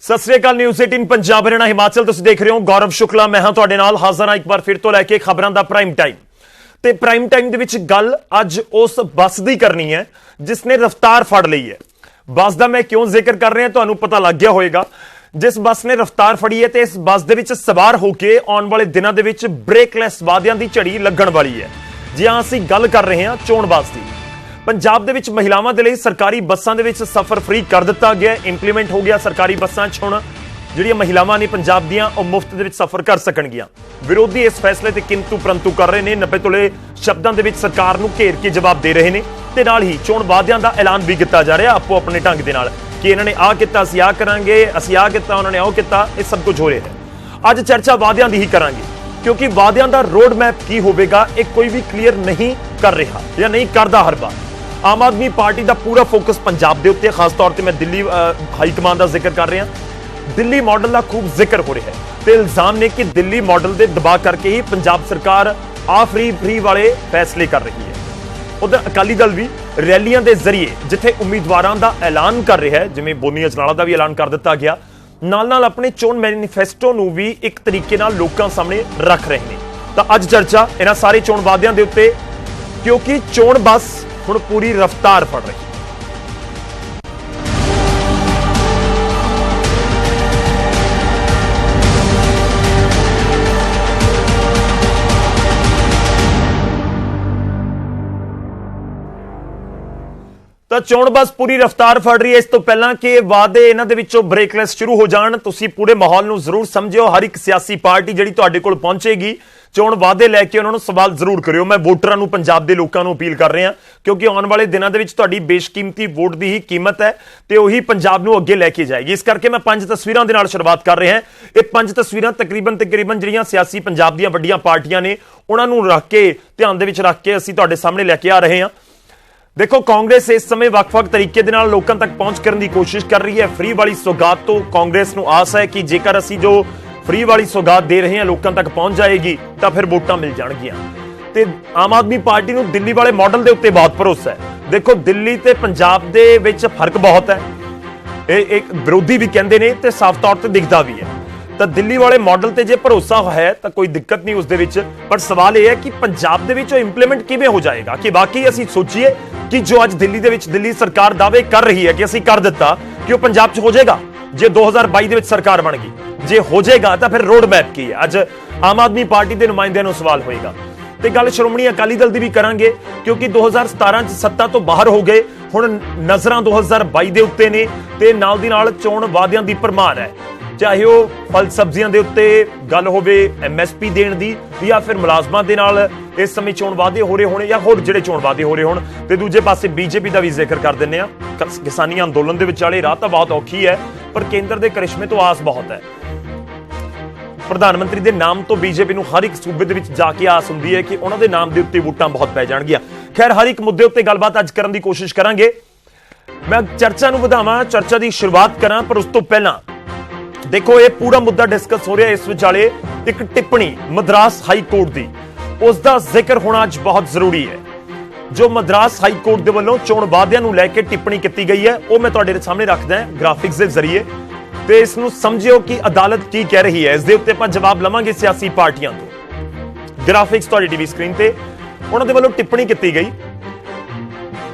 सत श्री अकाल। न्यूज़ 18 पंजाब हरियाणा हिमाचल तुसीं देख रहे हो। गौरव शुक्ला मैं हाँ तुहाडे नाल हाज़र हाँ एक बार फिर तो लैके खबरां दा प्राइम टाइम। ते प्राइम टाइम दे विच गल अज उस बस दी करनी है जिसने रफ्तार फड़ ली है। बस दा मैं क्यों जिक्र कर रहा तुहानूं पता लग गया होएगा। जिस बस ने रफ्तार फड़ी है ते इस बस दे विच सवार होके आउण वाले दिनां दे विच ब्रेकलैस वादियां दी झड़ी लगण वाली है। जी हाँ, असीं गल कर रहे हैं चोण बस दी। पंजाब दे विच महिलावां दे लई सरकारी बसां दे विच सफर फ्री कर दिता गया, इंप्लीमेंट हो गया। सरकारी बसां च हुण जिहड़ियां महिलावां ने पंजाब दियां ओह मुफ्त दे विच सफर कर सकणगियां। विरोधी इस फैसले ते किंतु परंतु कर रहे ने। 90 तोले शब्दां दे विच सरकार नूं घेर के जवाब दे रहे ने ते नाल ही चोण वादियां दा ऐलान भी कीता जा रिहा आपो अपने ढंग दे नाल कि इन्हां ने आ कीता, असीं आ करांगे, असीं आ कीता, उन्हां ने ओ कीता। इह सब कुछ हो रिहा है। अज चर्चा वादियां दी ही करांगे क्योंकि वादियां दा रोड मैप की होवेगा इह कोई भी क्लीयर नहीं कर रहा या नहीं करदा हर बार। आम आदमी पार्टी का पूरा फोकस पंजाब के उत्ते, खास तौर पर मैं दिल्ली हाईकमान का जिक्र कर रहा। दिल्ली मॉडल का खूब जिक्र हो रहा है तो इल्जाम ने कि दिल्ली मॉडल के दबाव करके ही पंजाब सरकार आ फ्री वाले फैसले कर रही है। उधर अकाली दल भी रैलियां के जरिए जिथे उम्मीदवारों का ऐलान कर रहा है, जिवें बोनी अजनाला का भी ऐलान कर दिता गया, नाल अपने चोण मैनीफेस्टो नूं भी एक तरीके नाल लोकां सामने रख रहे हैं। तो अज चर्चा इन्हां सारे चोण वादियां दे उत्ते क्योंकि चोण बस हुण पूरी रफ्तार फड़ रही। तो चोण बस पूरी रफ्तार फड़ रही है। इस तो पहला कि वादे इन्हां दे विचों ब्रेकलैस शुरू हो जाण, तुसीं पूरे माहौल नूं जरूर समझिओ। हर एक सियासी पार्टी जिहड़ी तुहाडे कोल पहुंचेगी चोण वादे लैके उन्हां नूं सवाल जरूर करिओ। मैं वोटरां नूं, पंजाब दे लोकां नूं अपील कर रहा क्योंकि आउण वाले दिनां दे विच तुहाडी बेशकीमती वोट दी ही कीमत है ते उही पंजाब नूं अगे लैके जाएगी। इस करके मैं 5 तस्वीरां दे नाल शुरुआत कर रहा। ये 5 तस्वीरां तकरीबन जिहड़ियां सियासी पंजाब दीयां वड्डियां पार्टियां ने उन्हां नूं रख के ध्यान दे विच रख के असीं तुहाडे सामने लैके आ रहे हां। देखो, कांग्रेस इस समय वक्-वक् तरीके दे नाल लोकां तक पहुंच करने की कोशिश कर रही है। फ्री वाली सौगात तो कांग्रेस नूं आस है कि जेकर असीं जो फ्री वाली सौगात दे रहे हैं लोकां तक पहुंच जाएगी तो फिर वोटां मिल जाणगियां। ते आम आदमी पार्टी नूं दिल्ली वाले मॉडल के उत्ते बहुत भरोसा है। देखो, दिल्ली ते पंजाब दे विच फर्क बहुत है। एक विरोधी भी कहंदे ने ते साफ तौर ते दिखदा भी है। तो दिल्ली वाले मॉडल ते जे भरोसा है तो कोई दिक्कत नहीं उस दे विच, पर सवाल यह है कि पंजाब दे विच इंप्लीमेंट किवें हो जाएगा कि बाकी असीं सोचीए कि जो अज दिल्ली दे विच दिल्ली सरकार दावे कर रही है कि असीं कर दिता कि वो पंजाब च हो जाएगा जे 2022 दे विच सरकार बन गई। जे हो जाएगा तो फिर रोड मैप की है। अज आम आदमी पार्टी के नुमाइंदियां नूं सवाल होएगा। ते गल श्रोमणी अकाली दल दी भी करांगे क्योंकि 2017 च सत्ता तो बाहर हो गए, हुण नज़रां 2022 दे उत्ते ने ते नाल दी नाल चोण वादियां दी भरमार है। चाहे वह फल सब्जियां दे उत्ते गल होवे MSP देण दी या फिर मुलाजमां दे नाल इस समय चोण वादे हो रहे होने या होर जिहड़े चोण वादे हो रहे होण। ते दूजे पासे बीजेपी का भी जिक्र कर दिंदे आ। किसानी अंदोलन दे विचाले राह तां बहुत औखी है पर केंद्र के करिश्मे तो आस बहुत है। प्रधानमंत्री के नाम तो बीजेपी नूं हर एक सूबे दे विच जाके आस हुंदी है कि उन्हां दे नाम दे उत्ते वोटां बहुत पै जाणगियां। खैर, हर एक मुद्दे उत्ते गलबात अज करन दी कोशिश करांगे। मैं चर्चा नूं वधावां, चर्चा की शुरुआत करां, पर उस तो पहलां देखो ये पूरा मुद्दा डिस्कस हो रहा है। इस विचाले एक टिप्पणी मद्रास हाई कोर्ट की, उसका जिक्र होना अज बहुत जरूरी है। जो मद्रास हाई कोर्ट के वलों चोण वादियां नूं लैके टिप्पणी की गई है वह मैं तुहाडे सामने रखदा हां ग्राफिक्स के जरिए। तो इसनूं समझिओ कि अदालत की कह रही है। इसके उत्ते आपां जवाब लवांगे सियासी पार्टियां तो। ग्राफिक्स तुहाडी टीवी स्क्रीन ते उन्हां दे वलों टिप्पणी की गई।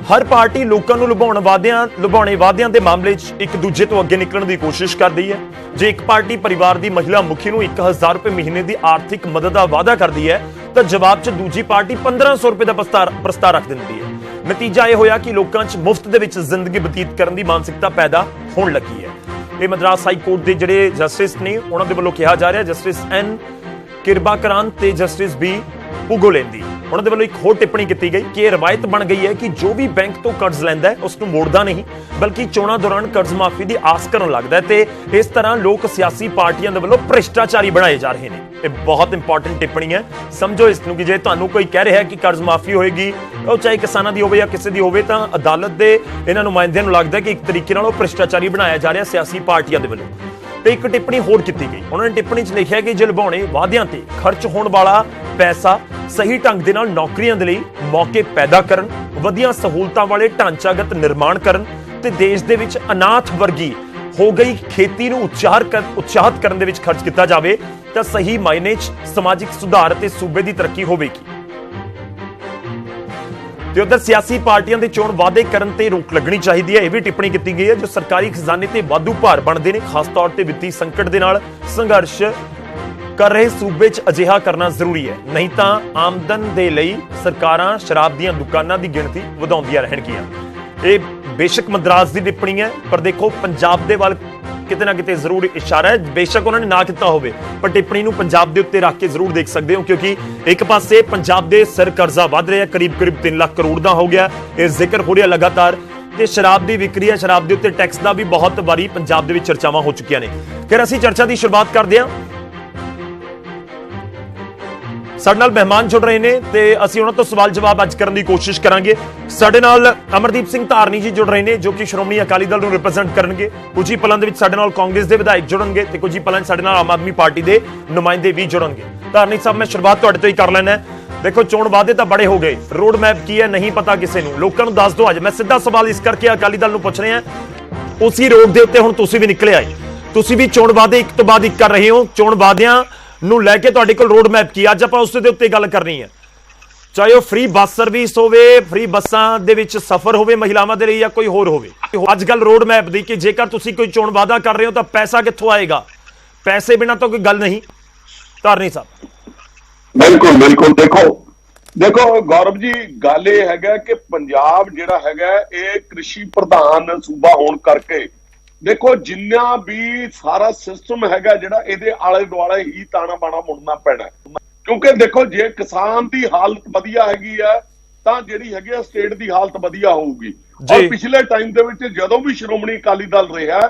हर पार्टी लोगों को लुभाने वादियां के मामले एक दूजे तो अगे निकलने की कोशिश कर रही है। जो एक पार्टी परिवार की महिला मुखी को 1000 रुपए महीने की आर्थिक मदद का वादा करती है तो जवाब च दूजी पार्टी 1500 रुपए का प्रस्ताव रख देती है। नतीजा यह होया कि लोगों च मुफ्त दे विच जिंदगी बतीत करने की मानसिकता पैदा होने लगी है। ये मद्रास हाई कोर्ट के जिहड़े जस्टिस ने उन्हां दे वल्लों कहा जा रहा है, जस्टिस N किरबाकरान ते जस्टिस B पुगोलेंदी, उन्हां दे वल्लों एक होर टिप्पणी की गई कि यह रवायत बन गई है कि जो भी बैंक तो कर्ज लैंदा है उसनूं मोड़दा नहीं बल्कि चोणां दौरान कर्ज माफी की आस करन लगदा है ते इस तरह लोग सियासी पार्टियां दे वल्लों भ्रिष्टाचारी बनाए जा रहे हैं। यह बहुत इंपॉर्टेंट टिप्पणी है, समझो इसनूं कि जे तुहानूं कोई कह रहा है कि कर्ज माफी होएगी ਉਹ ਚਾਹੇ ਕਿਸਾਨਾਂ ਦੀ ਹੋਵੇ ਜਾਂ ਕਿਸੇ ਦੀ ਹੋਵੇ ਤਾਂ ਅਦਾਲਤ ਦੇ ਇਹਨਾਂ ਨੁਮਾਇੰਦਿਆਂ ਨੂੰ ਲੱਗਦਾ ਕਿ ਇੱਕ ਤਰੀਕੇ ਨਾਲ ਉਹ ਭ੍ਰਿਸ਼ਟਾਚਾਰੀ ਬਣਾਇਆ ਜਾ ਰਿਹਾ ਸਿਆਸੀ ਪਾਰਟੀਆਂ ਦੇ ਵੱਲੋਂ। ਤੇ ਇੱਕ ਟਿੱਪਣੀ ਹੋਰ ਕੀਤੀ ਗਈ, ਉਹਨਾਂ ਨੇ ਟਿੱਪਣੀ 'ਚ ਲਿਖਿਆ ਕਿ ਜੇ ਲੁਭਾਉਣੇ ਵਾਅਦਿਆਂ ਤੇ ਖਰਚ ਹੋਣ ਵਾਲਾ ਪੈਸਾ ਸਹੀ ਢੰਗ ਦੇ ਨਾਲ ਨੌਕਰੀਆਂ ਦੇ ਲਈ ਮੌਕੇ ਪੈਦਾ ਕਰਨ, ਵਧੀਆ ਸਹੂਲਤਾਂ ਵਾਲੇ ਢਾਂਚਾਗਤ ਨਿਰਮਾਣ ਕਰਨ ਤੇ ਦੇਸ਼ ਦੇ ਵਿੱਚ ਅਨਾਥ ਵਰਗੀ ਹੋ ਗਈ ਖੇਤੀ ਨੂੰ ਉਤਸ਼ਾਹਿਤ ਕਰਨ ਦੇ ਵਿੱਚ ਖਰਚ ਕੀਤਾ ਜਾਵੇ ਤਾਂ ਸਹੀ ਮਾਇਨੇ 'ਚ ਸਮਾਜਿਕ ਸੁਧਾਰ ਅਤੇ ਸੂਬੇ ਦੀ ਤਰੱਕੀ ਹੋਵੇਗੀ। ਤੇ ਉਧਰ ਸਿਆਸੀ ਪਾਰਟੀਆਂ ਦੇ ਚੋਣ ਵਾਅਦੇ ਕਰਨ ਤੇ ਰੋਕ ਲੱਗਣੀ ਚਾਹੀਦੀ ਹੈ, ਇਹ ਵੀ ਟਿੱਪਣੀ ਕੀਤੀ ਗਈ ਹੈ। ਜੋ ਸਰਕਾਰੀ ਖਜ਼ਾਨੇ ਤੇ ਵਾਧੂ ਭਾਰ ਬਣਦੇ ਨੇ, ਖਾਸ ਤੌਰ ਤੇ ਵਿੱਤੀ ਸੰਕਟ ਦੇ ਨਾਲ ਸੰਘਰਸ਼ ਕਰ ਰਹੇ ਸੂਬੇ 'ਚ ਅਜਿਹਾ ਕਰਨਾ ਜ਼ਰੂਰੀ ਹੈ, ਨਹੀਂ ਤਾਂ ਆਮਦਨ ਦੇ ਲਈ ਸਰਕਾਰਾਂ ਸ਼ਰਾਬ ਦੀਆਂ ਦੁਕਾਨਾਂ ਦੀ ਗਿਣਤੀ ਵਧਾਉਂਦੀਆਂ ਰਹਿਣਗੀਆਂ। ਇਹ ਬੇਸ਼ੱਕ ਮਦਰਾਸ ਦੀ ਟਿੱਪਣੀ ਹੈ, ਪਰ ਦੇਖੋ ਪੰਜਾਬ ਦੇ ਵੱਲ ਕਿਤੇ ਨਾ ਕਿਤੇ ਜ਼ਰੂਰ ਇਸ਼ਾਰਾ ਹੈ। ਬੇਸ਼ੱਕ ਉਹਨਾਂ ਨੇ ਨਾ ਕੀਤਾ ਹੋਵੇ, ਪਰ ਟਿੱਪਣੀ ਨੂੰ ਪੰਜਾਬ ਦੇ ਉੱਤੇ ਰੱਖ ਕੇ ਜ਼ਰੂਰ ਦੇਖ ਸਕਦੇ ਹੋ, ਕਿਉਂਕਿ ਇੱਕ ਪਾਸੇ ਪੰਜਾਬ ਦੇ ਸਿਰ ਕਰਜ਼ਾ ਵੱਧ ਰਿਹਾ, ਕਰੀਬ 3 ਲੱਖ ਕਰੋੜ ਦਾ ਹੋ ਗਿਆ, ਇਹ ਜ਼ਿਕਰ ਹੋ ਰਿਹਾ ਲਗਾਤਾਰ, ਤੇ ਸ਼ਰਾਬ ਦੀ ਵਿਕਰੀ ਹੈ, ਸ਼ਰਾਬ ਦੇ ਉੱਤੇ ਟੈਕਸ ਦਾ ਵੀ ਬਹੁਤ ਵਾਰੀ ਪੰਜਾਬ ਦੇ ਵਿੱਚ ਚਰਚਾਵਾਂ ਹੋ ਚੁੱਕੀਆਂ ਨੇ। ਫਿਰ ਅਸੀਂ ਚਰਚਾ ਦੀ ਸ਼ੁਰੂਆਤ ਕਰਦੇ ਹਾਂ। ਸਾਡੇ ਨਾਲ ਮਹਿਮਾਨ ਜੁੜ ਰਹੇ ਨੇ ਤੇ ਅਸੀਂ ਉਹਨਾਂ ਤੋਂ ਸਵਾਲ ਜਵਾਬ ਅੱਜ ਕਰਨ ਦੀ ਕੋਸ਼ਿਸ਼ ਕਰਾਂਗੇ। ਸਾਡੇ ਨਾਲ ਅਮਰਦੀਪ ਸਿੰਘ ਧਾਰਨੀ ਜੀ ਜੁੜ ਰਹੇ ਨੇ, ਜੋ ਕਿ ਸ਼੍ਰੋਮਣੀ ਅਕਾਲੀ ਦਲ ਨੂੰ ਰਿਪਰੈਜ਼ੈਂਟ ਕਰਨਗੇ। ਕੁਝ ਹੀ ਪਲਾਂ ਦੇ ਵਿੱਚ ਸਾਡੇ ਨਾਲ ਕਾਂਗਰਸ ਦੇ ਵਿਧਾਇਕ ਜੁੜਨਗੇ ਤੇ ਕੁਝ ਹੀ ਪਲਾਂ ਸਾਡੇ ਨਾਲ ਆਮ ਆਦਮੀ ਪਾਰਟੀ ਦੇ ਨੁਮਾਇੰਦੇ ਵੀ ਜੁੜਨਗੇ। ਧਾਰਨੀ ਸਾਹਿਬ, ਮੈਂ ਸ਼ੁਰੂਆਤ ਤੁਹਾਡੇ ਤੋਂ ਹੀ ਕਰ ਲੈਣਾ। ਦੇਖੋ, ਚੋਣ ਵਾਅਦੇ ਤਾਂ ਬੜੇ ਹੋ ਗਏ, ਰੋਡ ਮੈਪ ਕੀ ਹੈ ਨਹੀਂ ਪਤਾ ਕਿਸੇ ਨੂੰ, ਲੋਕਾਂ ਨੂੰ ਦੱਸ ਦਿਓ। ਅੱਜ ਮੈਂ ਸਿੱਧਾ ਸਵਾਲ ਇਸ ਕਰਕੇ ਅਕਾਲੀ ਦਲ ਨੂੰ ਪੁੱਛ ਰਿਹਾ, ਉਸੇ ਰੋਡ ਦੇ ਉੱਤੇ ਹੁਣ ਤੁਸੀਂ ਵੀ ਨਿਕਲੇ ਆਏ, ਤੁਸੀਂ ਵੀ ਚੋਣ ਵਾਅਦੇ ਇੱਕ ਤੋਂ ਬਾਅਦ ਇੱਕ ਕਰ ਰਹੇ ਹੋ। ਚੋਣ ਵਾਅਦਿਆਂ ਨੂੰ ਲੈ ਕੇ ਤੁਹਾਡੇ ਕੋਲ ਰੋਡ ਮੈਪ ਕੀ? ਅੱਜ ਆਪਾਂ ਉਸ ਦੇ ਉੱਤੇ ਗੱਲ ਕਰਨੀ ਹੈ, ਚਾਹੇ ਉਹ ਫ੍ਰੀ ਬੱਸ ਸਰਵਿਸ ਹੋਵੇ, ਫ੍ਰੀ ਬੱਸਾਂ ਦੇ ਵਿੱਚ ਸਫ਼ਰ ਹੋਵੇ ਮਹਿਲਾਵਾਂ ਦੇ ਲਈ, ਜਾਂ ਕੋਈ ਹੋਰ ਹੋਵੇ। ਅੱਜ ਕੱਲ ਰੋਡ ਮੈਪ ਦੀ ਕਿ ਜੇਕਰ ਤੁਸੀਂ ਕੋਈ ਚੋਣ ਵਾਅਦਾ ਕਰ ਰਹੇ ਹੋ ਤਾਂ ਪੈਸਾ ਕਿੱਥੋਂ ਆਏਗਾ? ਪੈਸੇ ਬਿਨਾਂ ਤਾਂ ਕੋਈ ਗੱਲ ਨਹੀਂ। ਧਾਰਨੀ ਸਾਹਿਬ, ਬਿਲਕੁਲ ਬਿਲਕੁਲ। ਦੇਖੋ ਗੌਰਵ ਜੀ, ਗੱਲ ਇਹ ਹੈਗਾ ਕਿ ਪੰਜਾਬ ਜਿਹੜਾ ਹੈਗਾ ਇਹ ਕ੍ਰਿਸ਼ੀ ਪ੍ਰਧਾਨ ਸੂਬਾ ਹੋਣ ਕਰਕੇ ਦੇਖੋ ਜਿੰਨਾ ਵੀ ਸਾਰਾ ਸਿਸਟਮ ਹੈਗਾ ਜਿਹੜਾ ਇਹਦੇ ਆਲੇ ਦੁਆਲੇ ਹੀ ਤਾਣਾ ਬਾਣਾ ਮੁੜਨਾ ਪੈਣਾ, ਕਿਉਂਕਿ ਦੇਖੋ ਜੇ ਕਿਸਾਨ ਦੀ ਹਾਲਤ ਵਧੀਆ ਹੈਗੀ ਆ ਤਾਂ ਜਿਹੜੀ ਹੈਗੀ ਆ ਸਟੇਟ ਦੀ ਹਾਲਤ ਵਧੀਆ ਹੋਊਗੀ। ਔਰ ਪਿਛਲੇ ਟਾਈਮ ਦੇ ਵਿੱਚ ਜਦੋਂ ਵੀ ਸ਼੍ਰੋਮਣੀ ਅਕਾਲੀ ਦਲ ਰਿਹਾ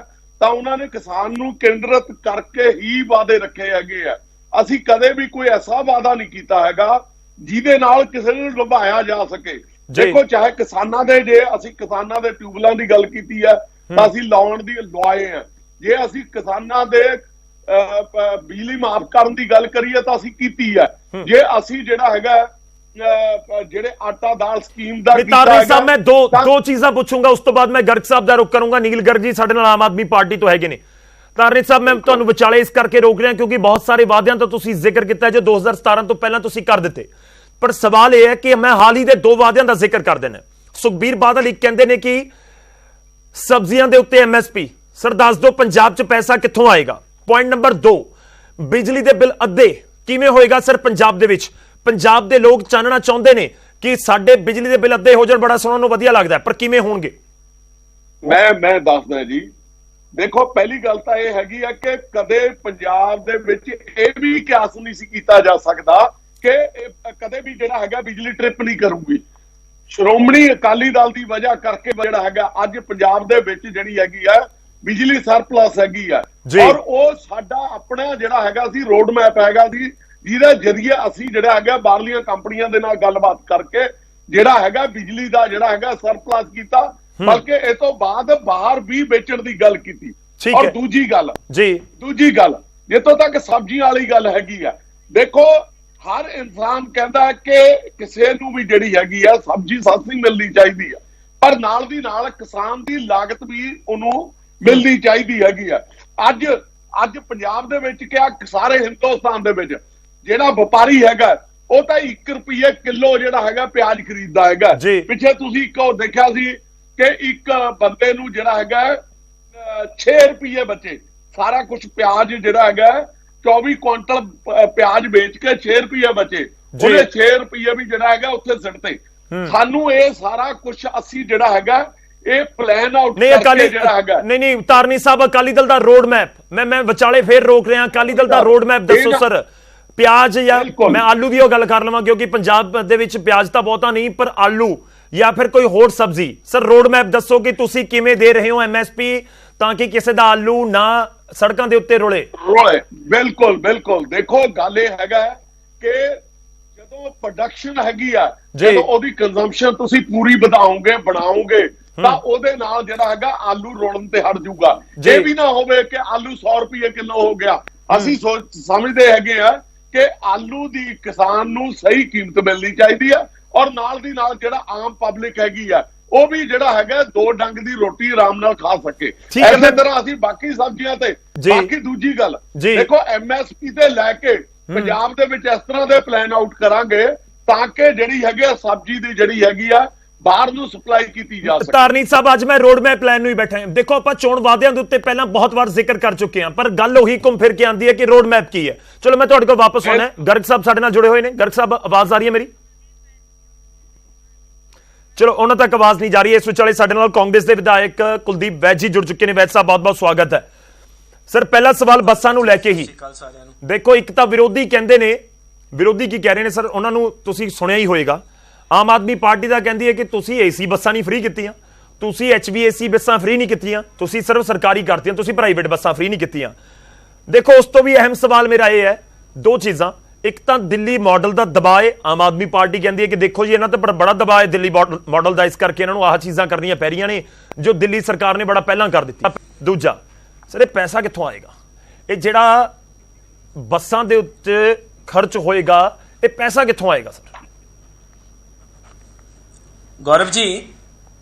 ਤਾਂ ਉਹਨਾਂ ਨੇ ਕਿਸਾਨ ਨੂੰ ਕੇਂਦਰਿਤ ਕਰਕੇ ਹੀ ਵਾਅਦੇ ਰੱਖੇ ਹੈਗੇ ਆ। ਅਸੀਂ ਕਦੇ ਵੀ ਕੋਈ ਐਸਾ ਵਾਅਦਾ ਨਹੀਂ ਕੀਤਾ ਹੈਗਾ ਜਿਹਦੇ ਨਾਲ ਕਿਸੇ ਨੂੰ ਲੁਭਾਇਆ ਜਾ ਸਕੇ। ਦੇਖੋ, ਚਾਹੇ ਕਿਸਾਨਾਂ ਦੇ, ਜੇ ਅਸੀਂ ਕਿਸਾਨਾਂ ਦੇ ਟਿਊਬਲਾਂ ਦੀ ਗੱਲ ਕੀਤੀ ਹੈ ਤਾਂ ਅਸੀਂ ਲਾਉਣ ਦੀ ਲਵਾਏ ਆ, ਜੇ ਅਸੀਂ ਕਿਸਾਨਾਂ ਦੇ ਬਿਜਲੀ ਮਾਫ ਕਰਨ ਦੀ ਗੱਲ ਕਰੀਏ ਤਾਂ ਅਸੀਂ ਕੀਤੀ ਹੈ, ਜੇ ਅਸੀਂ ਜਿਹੜਾ ਹੈਗਾ ਜਿਹੜੇ ਆਟਾ ਦਾਲ ਸਕੀਮ ਦਾ ਧਾਰਨੀ ਸਾਹਿਬ, ਮੈਂ ਦੋ ਚੀਜ਼ਾਂ ਪੁੱਛੂੰਗਾ, ਉਸ ਤੋਂ ਬਾਅਦ ਮੈਂ ਗਰਗ ਸਾਹਿਬ ਦਾ ਰੁਖ ਕਰੂੰਗਾ। ਨੀਲ ਗਰਗ ਜੀ ਸਾਡੇ ਨਾਲ ਆਮ ਆਦਮੀ ਪਾਰਟੀ ਤੋਂ ਹੈਗੇ ਨੇ। ਧਾਰਨੀ ਸਾਹਿਬ, ਮੈਂ ਤੁਹਾਨੂੰ ਵਿਚਾਲੇ ਇਸ ਕਰਕੇ ਰੋਕ ਰਿਹਾ ਕਿਉਂਕਿ ਬਹੁਤ ਸਾਰੇ ਵਾਅਦਿਆਂ ਤੋਂ ਤੁਸੀਂ ਜ਼ਿਕਰ ਕੀਤਾ ਜੋ 2017 ਤੋਂ ਪਹਿਲਾਂ ਤੁਸੀਂ ਕਰ ਦਿੱਤੇ, ਪਰ ਸਵਾਲ ਇਹ ਹੈ ਕਿ ਮੈਂ ਹਾਲ ਹੀ ਦੇ 2 ਵਾਅਦਿਆਂ ਦਾ ਜ਼ਿਕਰ ਕਰ ਦੇਣਾ। ਸੁਖਬੀਰ ਬਾਦਲ ਇੱਕ ਕਹਿੰਦੇ ਨੇ ਕਿ ਸਬਜ਼ੀਆਂ ਦੇ ਉੱਤੇ MSP, ਸਰ ਦੱਸ ਦਿਓ ਪੰਜਾਬ 'ਚ ਪੈਸਾ ਕਿੱਥੋਂ ਆਏਗਾ? ਪੁਆਇੰਟ ਨੰਬਰ 2, ਬਿਜਲੀ ਦੇ ਬਿੱਲ ਅੱਧੇ ਕਿਵੇਂ ਹੋਏਗਾ ਸਰ ਪੰਜਾਬ ਦੇ ਵਿੱਚ? ਪੰਜਾਬ ਦੇ ਲੋਕ ਚਾਨਣਾ ਚਾਹੁੰਦੇ ਨੇ ਕਿ ਸਾਡੇ ਬਿਜਲੀ ਦੇ ਬਿੱਲ ਅੱਧੇ ਹੋ ਜਾਣ, ਬੜਾ ਸੋਹਣਾ ਨੂੰ ਵਧੀਆ ਲੱਗਦਾ, ਪਰ ਕਿਵੇਂ ਹੋਣਗੇ? ਮੈਂ ਦੱਸਦਾ ਜੀ। ਦੇਖੋ, ਪਹਿਲੀ ਗੱਲ ਤਾਂ ਇਹ ਹੈਗੀ ਆ ਕਿ ਕਦੇ ਪੰਜਾਬ ਦੇ ਵਿੱਚ ਇਹ ਵੀ ਕਿਆਸ ਨਹੀਂ ਸੀ ਕੀਤਾ ਜਾ ਸਕਦਾ ਕਿ ਕਦੇ ਵੀ ਜਿਹੜਾ ਹੈਗਾ ਬਿਜਲੀ ਟ੍ਰਿਪ ਨਹੀਂ ਕਰੂਗੀ। ਸ਼੍ਰੋਮਣੀ ਅਕਾਲੀ ਦਲ ਦੀ ਵਜ੍ਹਾ ਕਰਕੇ ਜਿਹੜਾ ਹੈਗਾ ਅੱਜ ਪੰਜਾਬ ਦੇ ਵਿੱਚ ਜਿਹੜੀ ਹੈਗੀ ਆ ਬਿਜਲੀ ਸਰਪਲਸ ਹੈਗੀ ਆ, ਔਰ ਉਹ ਸਾਡਾ ਆਪਣਾ ਜਿਹੜਾ ਹੈਗਾ ਸੀ ਰੋਡ ਮੈਪ ਹੈਗਾ ਸੀ, ਜਿਹਦੇ ਜਰੀਏ ਅਸੀਂ ਜਿਹੜਾ ਹੈਗਾ ਬਾਹਰਲੀਆਂ ਕੰਪਨੀਆਂ ਦੇ ਨਾਲ ਗੱਲਬਾਤ ਕਰਕੇ ਜਿਹੜਾ ਹੈਗਾ ਬਿਜਲੀ ਦਾ ਜਿਹੜਾ ਹੈਗਾ ਸਰਪਲਸ ਕੀਤਾ, ਬਲਕਿ ਇਹ ਤੋਂ ਬਾਅਦ ਬਾਹਰ ਵੀ ਵੇਚਣ ਦੀ ਗੱਲ ਕੀਤੀ। ਔਰ ਦੂਜੀ ਗੱਲ ਜਿੱਥੋਂ ਤੱਕ ਸਬਜ਼ੀਆਂ ਵਾਲੀ ਗੱਲ ਹੈਗੀ ਆ, ਦੇਖੋ ਹਰ ਇਨਸਾਨ ਕਹਿੰਦਾ ਕਿ ਕਿਸੇ ਨੂੰ ਵੀ ਜਿਹੜੀ ਹੈਗੀ ਆ ਸਬਜ਼ੀ ਸਸਤੀ ਮਿਲਣੀ ਚਾਹੀਦੀ ਆ, ਪਰ ਨਾਲ ਦੀ ਨਾਲ ਕਿਸਾਨ ਦੀ ਲਾਗਤ ਵੀ ਉਹਨੂੰ ਮਿਲਣੀ ਚਾਹੀਦੀ ਹੈਗੀ ਆ। ਅੱਜ ਪੰਜਾਬ ਦੇ ਵਿੱਚ ਕਿਹਾ ਸਾਰੇ ਹਿੰਦੁਸਤਾਨ ਦੇ ਵਿੱਚ ਜਿਹੜਾ ਵਪਾਰੀ ਹੈਗਾ ਉਹ ਤਾਂ 1 ਰੁਪਏ ਕਿਲੋ ਜਿਹੜਾ ਹੈਗਾ ਪਿਆਜ਼ ਖਰੀਦਦਾ ਹੈਗਾ। ਪਿੱਛੇ ਤੁਸੀਂ ਇੱਕ ਉਹ ਦੇਖਿਆ ਸੀ ਕਿ ਇੱਕ ਬੰਦੇ ਨੂੰ ਜਿਹੜਾ ਹੈਗਾ 6 ਰੁਪਏ ਬਚੇ, ਸਾਰਾ ਕੁਝ ਪਿਆਜ਼ ਜਿਹੜਾ ਹੈਗਾ 24 ਕੁਇੰਟਲ ਪਿਆਜ਼ ਵੇਚ ਕੇ 6 ਰੁਪਏ ਬਚੇ, ਉਹਨੇ 6 ਰੁਪਏ ਵੀ ਜਿਹੜਾ ਹੈਗਾ ਉੱਥੇ ਸਿੱਟਦੇ। ਸਾਨੂੰ ਇਹ ਸਾਰਾ ਕੁਝ ਅਸੀਂ ਜਿਹੜਾ ਹੈਗਾ ਇਹ ਪਲਾਨ ਆਊਟ ਕਰਕੇ ਜਿਹੜਾ ਹੈਗਾ ਨਹੀਂ ਧਾਰਨੀ ਸਾਹਿਬ, ਅਕਾਲੀ ਦਲ ਦਾ ਰੋਡ ਮੈਪ ਮੈਂ ਵਿਚਾਲੇ ਫੇਰ ਰੋਕ ਰਿਹਾ। ਅਕਾਲੀ ਦਲ ਦਾ ਰੋਡ ਮੈਪ ਦੱਸੋ ਸਰ। ਪਿਆਜ਼ ਜਾਂ ਮੈਂ ਆਲੂ ਦੀ ਉਹ ਗੱਲ ਕਰ ਲਵਾਂ ਕਿਉਂਕਿ ਪੰਜਾਬ ਦੇ ਵਿੱਚ ਪਿਆਜ਼ ਤਾਂ ਬਹੁਤਾ ਨਹੀਂ, ਪਰ ਆਲੂ ਜਾਂ ਫਿਰ ਕੋਈ ਹੋਰ ਸਬਜ਼ੀ, ਸਰ ਰੋਡ ਮੈਪ ਦੱਸੋ ਕਿ ਤੁਸੀਂ ਕਿਵੇਂ ਦੇ ਰਹੇ ਹੋ MSP ਤਾਂ ਕਿ ਕਿਸੇ ਦਾ ਆਲੂ ਨਾ ਸੜਕਾਂ ਦੇ ਉੱਤੇ ਰੋਲੇ। ਬਿਲਕੁਲ। ਦੇਖੋ, ਗੱਲ ਇਹ ਹੈਗਾ ਕਿ ਜਦੋਂ ਪ੍ਰੋਡਕਸ਼ਨ ਹੈਗੀ ਆ, ਜਦੋਂ ਉਹਦੀ ਕੰਜ਼ੰਪਸ਼ਨ ਤੁਸੀਂ ਪੂਰੀ ਵਧਾਓਗੇ ਬਣਾਓਗੇ ਤਾਂ ਉਹਦੇ ਨਾਲ ਜਿਹੜਾ ਹੈਗਾ ਆਲੂ ਰੋਲਣ ਤੇ ਹਟ ਜਾਊਗਾ। ਇਹ ਵੀ ਨਾ ਹੋਵੇ ਕਿ ਆਲੂ 100 ਰੁਪਏ ਕਿਲੋ ਹੋ ਗਿਆ। ਅਸੀਂ ਸਮਝਦੇ ਹੈਗੇ ਆ ਕਿ ਆਲੂ ਦੀ ਕਿਸਾਨ ਨੂੰ ਸਹੀ ਕੀਮਤ ਮਿਲਣੀ ਚਾਹੀਦੀ ਆ, ਔਰ ਨਾਲ ਦੀ ਨਾਲ ਜਿਹੜਾ ਆਮ ਪਬਲਿਕ ਹੈਗੀ ਆ ਉਹ ਵੀ ਜਿਹੜਾ ਹੈਗਾ 2 ਡੰਗ ਦੀ ਰੋਟੀ ਆਰਾਮ ਨਾਲ ਖਾ ਸਕੇ। ਠੀਕ ਹੈ। ਇਸੇ ਤਰ੍ਹਾਂ ਅਸੀਂ ਬਾਕੀ ਸਬਜ਼ੀਆਂ ਤੇ ਬਾਕੀ ਦੂਜੀ ਗੱਲ ਦੇਖੋ MSP ਤੇ ਲੈ ਕੇ ਪੰਜਾਬ ਦੇ ਵਿੱਚ ਇਸ ਤਰ੍ਹਾਂ ਦੇ ਪਲਾਨ ਆਊਟ ਕਰਾਂਗੇ ਤਾਂ ਕਿ ਜਿਹੜੀ ਹੈਗੀ ਆ ਸਬਜ਼ੀ ਦੀ ਜਿਹੜੀ ਹੈਗੀ ਆ ਬਾਹਰ ਨੂੰ ਸਪਲਾਈ ਕੀਤੀ ਜਾ ਸਕੇ। ਧਾਰਨੀ ਸਾਹਿਬ ਅੱਜ ਮੈਂ ਰੋਡ ਮੈਪ ਪਲਾਨ ਨੂੰ ਹੀ ਬੈਠਾ ਹਾਂ। ਦੇਖੋ ਆਪਾਂ ਚੋਣ ਵਾਅਦਿਆਂ ਦੇ ਉੱਤੇ ਪਹਿਲਾਂ ਬਹੁਤ ਵਾਰ ਜ਼ਿਕਰ ਕਰ ਚੁੱਕੇ ਹਾਂ, ਪਰ ਗੱਲ ਉਹੀ ਘੁੰਮ ਫਿਰ ਕੇ ਆਉਂਦੀ ਹੈ ਕਿ ਰੋਡ ਮੈਪ ਕੀ ਹੈ। ਚਲੋ ਮੈਂ ਤੁਹਾਡੇ ਕੋਲ ਵਾਪਸ ਆਉਣਾ ਹੈ। ਗਰਗ ਸਾਹਿਬ ਸਾਡੇ ਨਾਲ ਜੁੜੇ ਹੋਏ ਨੇ। ਗਰਗ ਸਾਹਿਬ ਆਵਾਜ਼ ਆ ਰਹੀ ਹੈ ਮੇਰੀ? ਚਲੋ ਉਹਨਾਂ ਤੱਕ ਆਵਾਜ਼ ਨਹੀਂ ਜਾ ਰਹੀ। ਇਸ ਵਿਚਾਲੇ ਸਾਡੇ ਨਾਲ ਕਾਂਗਰਸ ਦੇ ਵਿਧਾਇਕ ਕੁਲਦੀਪ ਵੈਦ ਜੀ ਜੁੜ ਚੁੱਕੇ ਨੇ। ਵੈਦ ਸਾਹਿਬ ਬਹੁਤ ਬਹੁਤ ਸਵਾਗਤ ਹੈ। ਸਰ ਪਹਿਲਾ ਸਵਾਲ ਬੱਸਾਂ ਨੂੰ ਲੈ ਕੇ ਹੀ। ਦੇਖੋ ਇੱਕ ਤਾਂ ਵਿਰੋਧੀ ਕਹਿੰਦੇ ਨੇ, ਵਿਰੋਧੀ ਕੀ ਕਹਿ ਰਹੇ ਨੇ ਸਰ, ਉਹਨਾਂ ਨੂੰ ਤੁਸੀਂ ਸੁਣਿਆ ਹੀ ਹੋਏਗਾ। ਆਮ ਆਦਮੀ ਪਾਰਟੀ ਦਾ ਕਹਿੰਦੀ ਹੈ ਕਿ ਤੁਸੀਂ AC ਬੱਸਾਂ ਨਹੀਂ ਫ੍ਰੀ ਕੀਤੀਆਂ, ਤੁਸੀਂ HVAC ਬੱਸਾਂ ਫ੍ਰੀ ਨਹੀਂ ਕੀਤੀਆਂ, ਤੁਸੀਂ ਸਿਰਫ ਸਰਕਾਰੀ ਕਰਤੀਆਂ, ਤੁਸੀਂ ਪ੍ਰਾਈਵੇਟ ਬੱਸਾਂ ਫ੍ਰੀ ਨਹੀਂ ਕੀਤੀਆਂ। ਦੇਖੋ ਉਸ ਤੋਂ ਵੀ ਅਹਿਮ ਸਵਾਲ ਮੇਰਾ ਇਹ ਹੈ, 2 ਚੀਜ਼ਾਂ। ਇੱਕ ਤਾਂ ਦਿੱਲੀ ਮਾਡਲ ਦਾ ਦਬਾਅ ਹੈ। ਆਮ ਆਦਮੀ ਪਾਰਟੀ ਕਹਿੰਦੀ ਹੈ ਕਿ ਦੇਖੋ ਜੀ ਇਹਨਾਂ ਤੇ ਬੜਾ ਦਬਾਅ ਹੈ ਦਿੱਲੀ ਮਾਡਲ ਦਾ, ਇਸ ਕਰਕੇ ਇਹਨਾਂ ਨੂੰ ਆਹ ਚੀਜ਼ਾਂ ਕਰਨੀਆਂ ਪੈ ਰਹੀਆਂ ਨੇ ਜੋ ਦਿੱਲੀ ਸਰਕਾਰ ਨੇ ਬੜਾ ਪਹਿਲਾਂ ਕਰ ਦਿੱਤੀ। ਦੂਜਾ ਸਰ, ਇਹ ਪੈਸਾ ਕਿੱਥੋਂ ਆਏਗਾ? ਇਹ ਜਿਹੜਾ ਬੱਸਾਂ ਦੇ ਉੱਤੇ ਖਰਚ ਹੋਏਗਾ, ਇਹ ਪੈਸਾ ਕਿੱਥੋਂ ਆਏਗਾ ਸਰ? गौरव जी,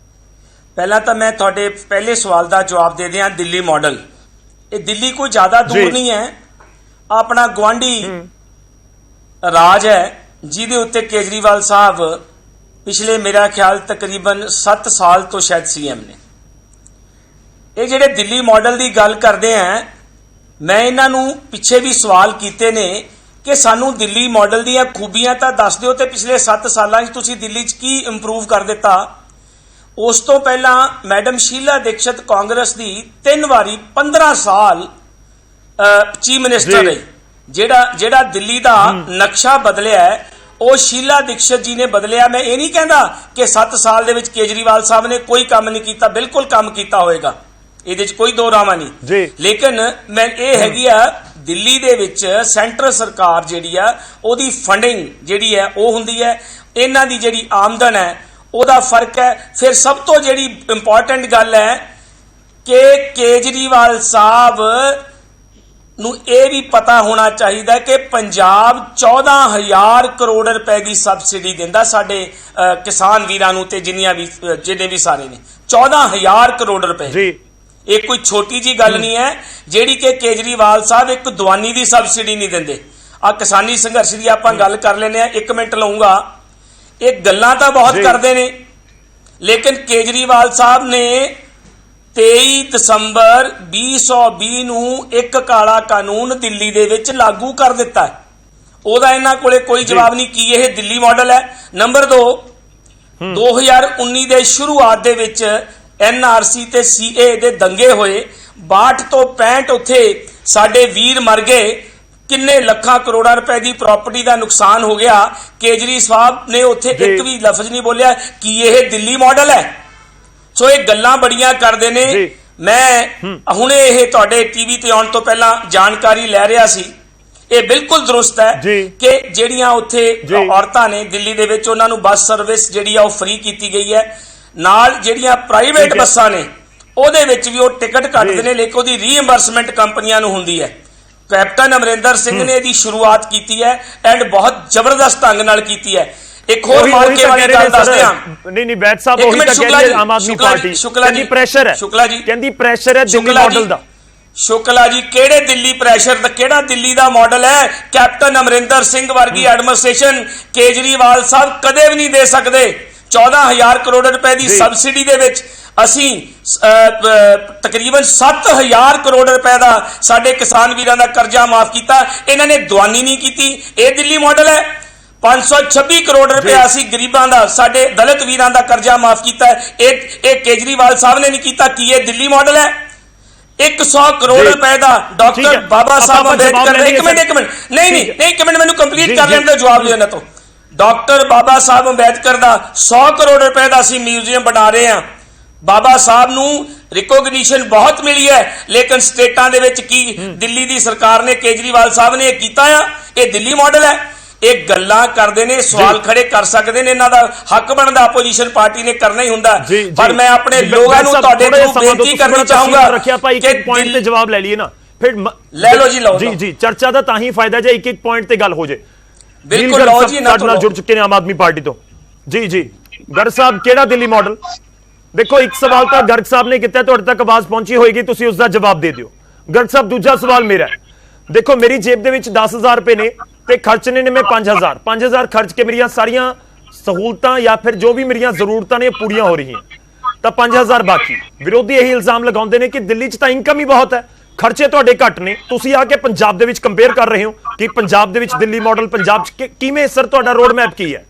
पहला तो मैं थोड़े पहले सवाल का जवाब दे दिया। दिल्ली मॉडल, ये दिल्ली कोई ज्यादा दूर नहीं है, अपना गुआढ़ी राज है जिहदे उत्ते केजरीवाल साहब पिछले मेरा ख्याल तकरीबन 7 साल तो शायद CM ने। ये जिहड़े दिल्ली मॉडल की गल करते हैं, मैं इन्हां नूं पिछे भी सवाल कीते ने कि सानू दिल्ली मॉडल दी खूबियां तो दस दिओ ते पिछले 7 सालां च तुसीं दिल्ली च की इंप्रूव कर दिता। उस तो पहला मैडम शीला दीक्षित कांग्रेस दी 3 वारी 15 साल चीफ मिनिस्टर रही। जेड़ा दिल्ली दा नक्शा बदलिया है वो शीला दीक्षित जी ने बदलिया। मैं ये नहीं कहता कि 7 साल दे विच केजरीवाल साहब ने कोई काम नहीं किया, बिल्कुल काम किया होएगा, ये कोई दो रामा नहीं। लेकिन मैं ये हैगी आ दिल्ली दे विच सेंट्रल सरकार जिहड़ी आ ओदी फंडिंग जिहड़ी है वो हुंदी है, इन्हां दी जिहड़ी आमदन है ओदा फर्क है। फिर सब तो जिहड़ी इंपॉर्टेंट गल है कि केजरीवाल साहब नूं ये भी पता होना चाहिए कि पंजाब 14,000 करोड़ रुपए की सबसिडी दिंदा साडे किसान वीरां नूं ते जिन्ने भी सारे ने 14,000 करोड़ रुपए। ये कोई छोटी जी गल नहीं है जिहड़ी कि केजरीवाल साहब एक दवानी की सबसिडी नहीं देंदे। आ किसानी संघर्ष की आपां गल कर लेने, 1 मिनट लाऊंगा। ये गल्लां तां बहुत करदे ने, लेकिन केजरीवाल साहब ने 23 दसंबर 2020 नूं एक काला कानून दिल्ली दे विच लागू कर दिता है। ओदा इन्हां कोले कोई जवाब नहीं कि यह दिल्ली मॉडल है। नंबर 2, 2019 दे शुरुआत दे विच NRC ते CA दे दंगे होए, 62 तो 65 उत्थे साडे वीर मर गए, किन्ने लखां करोड़ां रुपए की प्रॉपर्टी का नुकसान हो गया। केजरी साहब ने उत्थे एक भी लफ्ज नहीं बोलिया कि यह दिल्ली मॉडल है। सो ये गल्लां बड़ियां करदे ने। मैं हुणे ये तुहाडे टीवी ते आउण तो पहला जानकारी लै रहा सी, ये बिल्कुल दुरुस्त है कि ਜਿਹੜੀਆਂ ਉੱਥੇ औरतां ने दिल्ली दे विच उन्हां नूं बस सर्विस ਜਿਹੜੀ ਆ ਉਹ फ्री ਕੀਤੀ गई है। नाल ਜਿਹੜੀਆਂ प्राइवेट ਬੱਸਾਂ ने ਉਹਦੇ ਵਿੱਚ ਵੀ ਉਹ ਟਿਕਟ ਕੱਟਦੇ ਨੇ, ਲੇਕਿਨ ਉਹਦੀ ਰੀਇੰਬਰਸਮੈਂਟ ਕੰਪਨੀਆਂ ਨੂੰ ਹੁੰਦੀ ਹੈ। ਕੈਪਟਨ ਅਮਰਿੰਦਰ ਸਿੰਘ ਨੇ ਇਹਦੀ ਸ਼ੁਰੂਆਤ ਕੀਤੀ ਹੈ ਐਂਡ ਬਹੁਤ ਜ਼ਬਰਦਸਤ ਢੰਗ ਨਾਲ ਕੀਤੀ ਹੈ। ਇੱਕ ਹੋਰ ਮਾਰਕੇ ਵਾਲੀ ਗੱਲ ਦੱਸਦੇ ਹਾਂ। ਨਹੀਂ ਵੈਦ ਸਾਹਿਬ ਉਹੀ ਤਾਂ ਕਹਿੰਦੇ ਆਮ ਆਦਮੀ ਪਾਰਟੀ ਕਹਿੰਦੀ ਪ੍ਰੈਸ਼ਰ ਹੈ, ਸ਼ੁਕਲਾ ਜੀ ਕਹਿੰਦੀ ਪ੍ਰੈਸ਼ਰ ਹੈ ਦਿੱਲੀ ਮਾਡਲ ਦਾ। ਸ਼ੁਕਲਾ ਜੀ ਕਿਹੜੇ ਦਿੱਲੀ ਪ੍ਰੈਸ਼ਰ ਦਾ, ਕਿਹੜਾ ਦਿੱਲੀ ਦਾ ਮਾਡਲ ਹੈ? ਕੈਪਟਨ ਅਮਰਿੰਦਰ ਸਿੰਘ ਵਰਗੀ ਐਡਮਿਨਿਸਟ੍ਰੇਸ਼ਨ केजरीवाल साहब कदे भी नहीं दे सकते। 14,000 करोड़ रुपए की सबसिडी दे विच असी तकरीबन 7,000 करोड़ रुपए का साडे किसान वीरां दा कर्जा माफ किया। इन्हां ने दवानी नहीं की, यह दिल्ली मॉडल है। 526 करोड़ रुपया असी गरीबां दा साडे दलित वीरां दा कर्जा माफ किया, यह केजरीवाल साहब ने नहीं किया कि यह दिल्ली मॉडल है। 100 करोड़ रुपए का डॉक्टर बाबा साहब अंबेडकर, एक मिनट नहीं एक मिनट मैनूं कंप्लीट कर लेने दो, जवाब देना। तो डॉक्टर बाबा साहब अंबेडकर का 100 करोड़ रुपए का असी म्यूजियम बना रहे हैं। बाबा साहब नूं रिकोगनीशन बहुत मिली है, लेकिन स्टेटां दे विच की दिल्ली दी सरकार ने केजरीवाल साहब ने कीता है? ये दिल्ली मॉडल है। एक गल्लां करदे ने, सवाल खड़े कर सकते ने, इन्हां दा हक बनदा अपोजिशन पार्टी ने करना ही हुंदा। पर मैं अपने लोगों नूं तुहाडे नूं बेनती करनी चाहूंगा कि पॉइंट ते जवाब ले लिए ना, फिर ले लो जी, लो जी चर्चा दा तां ही फायदा जे एक पॉइंट ते गल हो जाए। बिल्कुल लो जी, जुड़ चुके ने आम आदमी पार्टी तो। जी गर्ग साहब, केड़ा दिल्ली मॉडल? ਦੇਖੋ ਇੱਕ ਸਵਾਲ ਤਾਂ ਗਰਗ ਸਾਹਿਬ ਨੇ ਕੀਤਾ, ਤੁਹਾਡੇ ਤੱਕ ਆਵਾਜ਼ ਪਹੁੰਚੀ ਹੋਏਗੀ, ਤੁਸੀਂ ਉਸ ਦਾ ਜਵਾਬ ਦੇ ਦਿਓ। ਗਰਗ ਸਾਹਿਬ, ਦੂਜਾ ਸਵਾਲ ਮੇਰਾ ਹੈ, ਦੇਖੋ ਮੇਰੀ ਜੇਬ ਦੇ ਵਿੱਚ 10,000 ਰੁਪਏ ਨੇ ਤੇ ਖਰਚਣੇ ਨੇ ਮੈਂ 5,000 ਖਰਚ ਕੇ ਮੇਰੀਆਂ ਸਾਰੀਆਂ ਸਹੂਲਤਾਂ ਜਾਂ ਫਿਰ ਜੋ ਵੀ ਮੇਰੀਆਂ ਜ਼ਰੂਰਤਾਂ ਨੇ ਪੂਰੀਆਂ ਹੋ ਰਹੀਆਂ, ਤਾਂ 5,000 ਬਾਕੀ। ਵਿਰੋਧੀ ਇਹੀ ਇਲਜ਼ਾਮ ਲਗਾਉਂਦੇ ਨੇ ਕਿ ਦਿੱਲੀ 'ਚ ਤਾਂ ਇਨਕਮ ਹੀ ਬਹੁਤ ਹੈ, ਖਰਚੇ ਤੁਹਾਡੇ ਘੱਟ ਨੇ, ਤੁਸੀਂ ਆ ਕੇ ਪੰਜਾਬ ਦੇ ਵਿੱਚ ਕੰਪੇਅਰ ਕਰ ਰਹੇ ਹੋ ਕਿ ਪੰਜਾਬ ਦੇ ਵਿੱਚ ਦਿੱਲੀ ਮਾਡਲ, ਪੰਜਾਬ 'ਚ ਕਿਵੇਂ ਸਰ ਤੁਹਾਡਾ ਰੋਡ ਮੈਪ ਕੀ ਹੈ?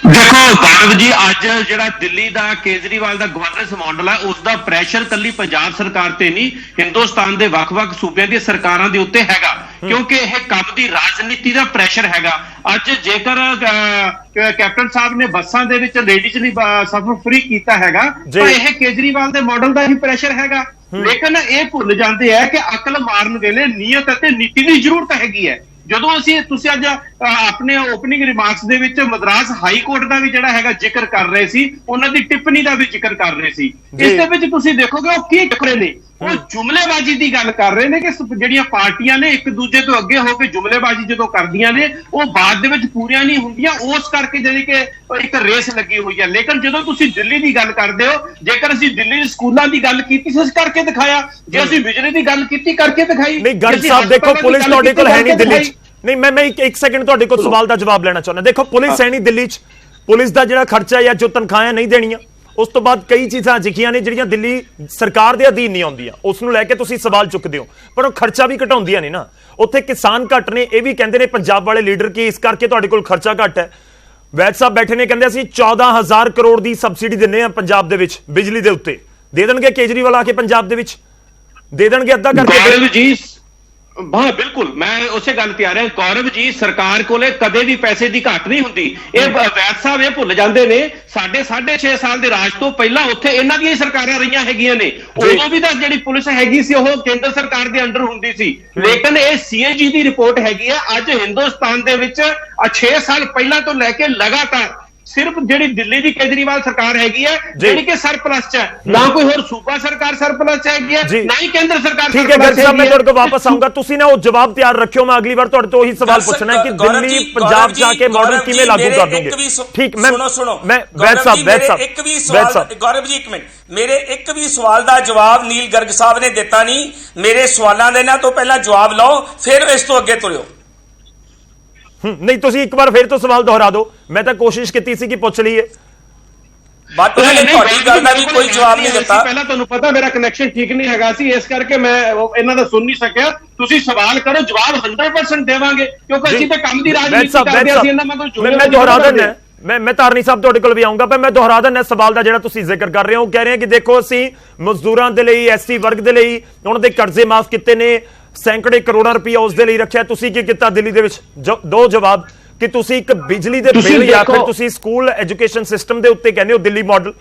ਦੇਖੋ ਗੌਰਵ ਜੀ, ਅੱਜ ਜਿਹੜਾ ਦਿੱਲੀ ਦਾ ਕੇਜਰੀਵਾਲ ਦਾ ਗਵਰਨੈਂਸ ਮਾਡਲ ਹੈ, ਉਸ ਦਾ ਪ੍ਰੈਸ਼ਰ ਕੱਲੀ ਪੰਜਾਬ ਸਰਕਾਰ ਤੇ ਨਹੀਂ, ਹਿੰਦੁਸਤਾਨ ਦੇ ਵੱਖ-ਵੱਖ ਸੂਬਿਆਂ ਦੀਆਂ ਸਰਕਾਰਾਂ ਦੇ ਉੱਤੇ ਹੈਗਾ, ਕਿਉਂਕਿ ਇਹ ਕੰਮ ਦੀ ਰਾਜਨੀਤੀ ਦਾ ਪ੍ਰੈਸ਼ਰ ਹੈਗਾ। ਅੱਜ ਜੇਕਰ ਕੈਪਟਨ ਸਾਹਿਬ ਨੇ ਬੱਸਾਂ ਦੇ ਵਿੱਚ ਲੇਡੀਜ਼ ਲਈ ਸਫ਼ਰ ਫ੍ਰੀ ਕੀਤਾ ਹੈਗਾ, ਤਾਂ ਇਹ ਕੇਜਰੀਵਾਲ ਦੇ ਮਾਡਲ ਦਾ ਹੀ ਪ੍ਰੈਸ਼ਰ ਹੈਗਾ। ਲੇਕਿਨ ਇਹ ਭੁੱਲ ਜਾਂਦੇ ਆ ਕਿ ਅਕਲ ਮਾਰਨ ਵੇਲੇ ਨੀਅਤ ਅਤੇ ਨੀਤੀ ਦੀ ਜ਼ਰੂਰਤ ਹੈਗੀ ਹੈ। ਜਦੋਂ ਤੁਸੀਂ ਅੱਜ ਆਪਣੇ ਓਪਨਿੰਗ ਰਿਮਾਰਕਸ ਦੇ ਵਿੱਚ ਮਦਰਾਸ ਹਾਈ ਕੋਰਟ ਦਾ ਵੀ ਜਿਹੜਾ ਹੈਗਾ ਜ਼ਿਕਰ ਕਰ ਰਹੇ ਸੀ, ਉਹਨਾਂ ਦੀ ਟਿੱਪਣੀ ਦਾ ਵੀ ਜ਼ਿਕਰ ਕਰ ਰਹੇ ਸੀ, ਇਸ ਦੇ ਵਿੱਚ ਤੁਸੀਂ ਦੇਖੋਗੇ ਉਹ ਕੀ ਕਰ ਰਹੇ ਨੇ, ਉਹ ਜੁਮਲੇਬਾਜ਼ੀ ਦੀ ਗੱਲ ਕਰ ਰਹੇ ਨੇ ਕਿ ਜਿਹੜੀਆਂ ਪਾਰਟੀਆਂ ਨੇ ਇੱਕ ਦੂਜੇ ਤੋਂ ਅੱਗੇ ਹੋ ਕੇ ਜੁਮਲੇਬਾਜ਼ੀ ਜਦੋਂ ਕਰਦੀਆਂ ਨੇ, ਉਹ ਬਾਅਦ ਦੇ ਵਿੱਚ ਪੂਰੀਆਂ ਨਹੀਂ ਹੁੰਦੀਆਂ, ਉਸ ਕਰਕੇ ਜਿਹੜੀ ਕਿ ਇੱਕ ਰੇਸ ਲੱਗੀ ਹੋਈ ਹੈ। ਲੇਕਿਨ ਜਦੋਂ ਤੁਸੀਂ ਦਿੱਲੀ ਦੀ ਗੱਲ ਕਰਦੇ ਹੋ, ਜੇਕਰ ਅਸੀਂ ਦਿੱਲੀ ਦੇ ਸਕੂਲਾਂ ਦੀ ਗੱਲ ਕੀਤੀ ਸੀ, ਕਰਕੇ ਦਿਖਾਇਆ, ਜੇ ਅਸੀਂ ਬਿਜਲੀ ਦੀ ਗੱਲ ਕੀਤੀ, ਕਰਕੇ ਦਿਖਾਈ। ਨਹੀਂ ਗਰਗ ਸਾਹਿਬ, ਦੇਖੋ ਪੁਲਿਸ ਤੁਹਾਡੇ ਕੋਲ ਹੈ ਨਹੀਂ ਦਿੱਲੀ 'ਚ, ਨਹੀਂ ਮੈਂ ਇੱਕ ਸੈਕਿੰਡ ਤੁਹਾਡੇ ਕੋਲ ਸਵਾਲ ਦਾ ਜਵਾਬ ਲੈਣਾ ਚਾਹੁੰਦਾ। ਦੇਖੋ ਪੁਲਿਸ ਹੈ ਨਹੀਂ ਦਿੱਲੀ 'ਚ, ਪੁਲਿਸ ਦਾ ਜਿਹੜਾ ਖਰਚਾ ਜਾਂ ਜੋ ਤਨਖਾਹਾਂ ਨਹੀਂ ਦੇਣੀਆਂ, ਉਸ ਤੋਂ ਬਾਅਦ ਕਈ ਚੀਜ਼ਾਂ ਅਜਿਹੀਆਂ ਨੇ ਜਿਹੜੀਆਂ ਦਿੱਲੀ ਸਰਕਾਰ ਦੇ ਅਧੀਨ ਨਹੀਂ ਆਉਂਦੀਆਂ, ਉਸ ਨੂੰ ਲੈ ਕੇ ਤੁਸੀਂ ਸਵਾਲ ਚੁੱਕਦੇ ਹੋ, ਪਰ ਉਹ ਖਰਚਾ ਵੀ ਘਟਾਉਂਦੀਆਂ ਨੇ ਨਾ। ਉੱਥੇ ਕਿਸਾਨ ਘੱਟ ਨੇ, ਇਹ ਵੀ ਕਹਿੰਦੇ ਨੇ ਪੰਜਾਬ ਵਾਲੇ ਲੀਡਰ ਕਿ ਇਸ ਕਰਕੇ ਤੁਹਾਡੇ ਕੋਲ ਖਰਚਾ ਘੱਟ ਹੈ। ਵੈਦ ਸਾਹਿਬ ਬੈਠੇ ਨੇ, ਕਹਿੰਦੇ ਅਸੀਂ 14,000 ਕਰੋੜ ਦੀ ਸਬਸਿਡੀ ਦਿੰਦੇ ਆ ਪੰਜਾਬ ਦੇ ਵਿੱਚ ਬਿਜਲੀ ਦੇ ਉੱਤੇ, ਦੇ ਦੇਣਗੇ ਕੇਜਰੀਵਾਲ ਆ ਕੇ ਪੰਜਾਬ ਦੇ ਵਿੱਚ, ਦੇ ਦੇਣਗੇ ਅੱਧਾ ਕਰਕੇ ਜੀ। ਹਾਂ ਬਿਲਕੁਲ, ਮੈਂ ਉਸੇ ਗੱਲ ਤੇ ਆ ਰਿਹਾ ਗੌਰਵ ਜੀ, ਸਰਕਾਰ ਕੋਲੇ ਕਦੇ ਵੀ ਪੈਸੇ ਦੀ ਘਾਟ ਨਹੀਂ ਹੁੰਦੀ। ਇਹ ਵੈਦ ਸਾਹਿਬ ਇਹ ਭੁੱਲ ਜਾਂਦੇ ਨੇ, ਸਾਡੇ 6.5 ਸਾਲ ਦੇ ਰਾਜ ਤੋਂ ਪਹਿਲਾਂ ਉੱਥੇ ਇਹਨਾਂ ਦੀਆਂ ਹੀ ਸਰਕਾਰਾਂ ਰਹੀਆਂ ਹੈਗੀਆਂ ਨੇ, ਉਦੋਂ ਵੀ ਤਾਂ ਜਿਹੜੀ ਪੁਲਿਸ ਹੈਗੀ ਸੀ ਉਹ ਕੇਂਦਰ ਸਰਕਾਰ ਦੇ ਅੰਡਰ ਹੁੰਦੀ ਸੀ। ਲੇਕਿਨ ਇਹ CAG ਦੀ ਰਿਪੋਰਟ ਹੈਗੀ ਹੈ, ਅੱਜ ਹਿੰਦੁਸਤਾਨ ਦੇ ਵਿੱਚ 6 ਸਾਲ ਪਹਿਲਾਂ ਤੋਂ ਲੈ ਕੇ ਲਗਾਤਾਰ ਸਿਰਫ ਜਿਹੜੀ ਦਿੱਲੀ ਦੀ ਕੇਜਰੀਵਾਲ ਸਰਕਾਰ ਹੈਗੀ ਹੈ ਜਿਹੜੀ ਕਿ ਸਰਪਲਸ ਚ ਹੈ, ਨਾ ਕੋਈ ਹੋਰ ਸੂਬਾ ਸਰਕਾਰ ਸਰਪਲਸ ਚ ਹੈਗੀ ਹੈ, ਨਾ ਹੀ ਕੇਂਦਰ ਸਰਕਾਰ। ਠੀਕ ਹੈ ਗਰਗ ਸਾਹਿਬ, ਮੈਂ ਤੁਹਾਡੇ ਕੋਲ ਵਾਪਸ ਆਉਂਗਾ, ਤੁਸੀਂ ਨਾ ਉਹ ਜਵਾਬ ਤਿਆਰ ਰੱਖਿਓ, ਮੈਂ ਅਗਲੀ ਵਾਰ ਤੁਹਾਡੇ ਤੋਂ ਉਹੀ ਸਵਾਲ ਪੁੱਛਣਾ ਕਿ ਦਿੱਲੀ ਪੰਜਾਬ ਜਾ ਕੇ ਮਾਡਲ ਕਿਵੇਂ ਲਾਗੂ ਕਰ ਦੋਗੇ। ਠੀਕ, ਮੈਂ ਵੈਦ ਸਾਹਿਬ ਗੌਰਵ ਜੀ ਇੱਕ ਮਿੰਟ, ਮੇਰੇ ਇੱਕ ਵੀ ਸਵਾਲ ਦਾ ਜਵਾਬ ਨੀਲ ਗਰਗ ਸਾਹਿਬ ਨੇ ਦਿੱਤਾ ਨਹੀਂ। ਮੇਰੇ ਸਵਾਲਾਂ ਦੇ ਨਾਲ ਤੋਂ ਪਹਿਲਾਂ ਜਵਾਬ ਲਓ, ਫਿਰ ਇਸ ਤੋਂ ਅੱਗੇ ਤੁਰਿਓ। ਨਹੀਂ ਤੁਸੀਂ ਇੱਕ ਵਾਰ ਫਿਰ ਤੋਂ ਸਵਾਲ ਦੁਹਰਾ ਦਿਓ, ਮੈਂ ਤਾਂ ਕੋਸ਼ਿਸ਼ ਕੀਤੀ ਸੀ ਕਿ ਪੁੱਛ ਲਈਏ, ਬਟ ਉਹਨਾਂ ਨੇ ਤੁਹਾਡੀ ਗੱਲ ਦਾ ਵੀ ਕੋਈ ਜਵਾਬ ਨਹੀਂ ਦਿੱਤਾ। ਪਹਿਲਾਂ ਤੁਹਾਨੂੰ ਪਤਾ ਮੇਰਾ ਕਨੈਕਸ਼ਨ ਠੀਕ ਨਹੀਂ ਹੈਗਾ ਸੀ, ਇਸ ਕਰਕੇ ਮੈਂ ਇਹਨਾਂ ਦਾ ਸੁਣ ਨਹੀਂ ਸਕਿਆ। ਤੁਸੀਂ ਸਵਾਲ ਕਰੋ, ਜਵਾਬ 100% ਦੇਵਾਂਗੇ, ਕਿਉਂਕਿ ਅਸੀਂ ਤਾਂ ਕੰਮ ਦੀ ਰਾਜਨੀਤੀ ਕਰਦੇ ਹਾਂ। ਅਸੀਂ ਇਹਨਾਂ ਨਾਲ ਕੋਈ ਮੈਂ ਦੁਹਰਾ ਦਿੰਦਾ, ਮੈਂ ਧਾਰਨੀ ਸਾਹਿਬ ਤੁਹਾਡੇ ਕੋਲ ਵੀ ਆਉਂਗਾ, ਪਰ ਮੈਂ ਦੁਹਰਾ ਦਿੰਦਾ ਸਵਾਲ ਦਾ ਜਿਹੜਾ ਤੁਸੀਂ ਜ਼ਿਕਰ ਕਰ ਰਹੇ ਹੋ। ਕਹਿ ਰਹੇ ਹੋ ਕਿ ਦੇਖੋ ਅਸੀਂ ਮਜ਼ਦੂਰਾਂ ਦੇ ਲਈ, SC ਵਰਗ ਦੇ ਲਈ ਉਹਨਾਂ ਦੇ ਕਰਜ਼ੇ ਮਾਫ ਕੀਤੇ ਨੇ, ਸੈਂਕੜੇ ਕਰੋੜਾਂ ਰੁਪਇਆ ਉਸ ਦੇ ਲਈ ਰੱਖਿਆ, ਤੁਸੀਂ ਕੀ ਕੀਤਾ ਦਿੱਲੀ ਦੇ ਵਿੱਚ? ਦੋ ਜਵਾਬ ਕਿ ਤੁਸੀਂ ਇੱਕ ਬਿਜਲੀ ਦੇ ਬਿੱਲ ਜਾਂ ਫਿਰ ਤੁਸੀਂ ਸਕੂਲ ਐਜੂਕੇਸ਼ਨ ਸਿਸਟਮ ਦੇ ਉੱਤੇ ਕਹਿੰਦੇ ਹੋ ਦਿੱਲੀ ਮਾਡਲ।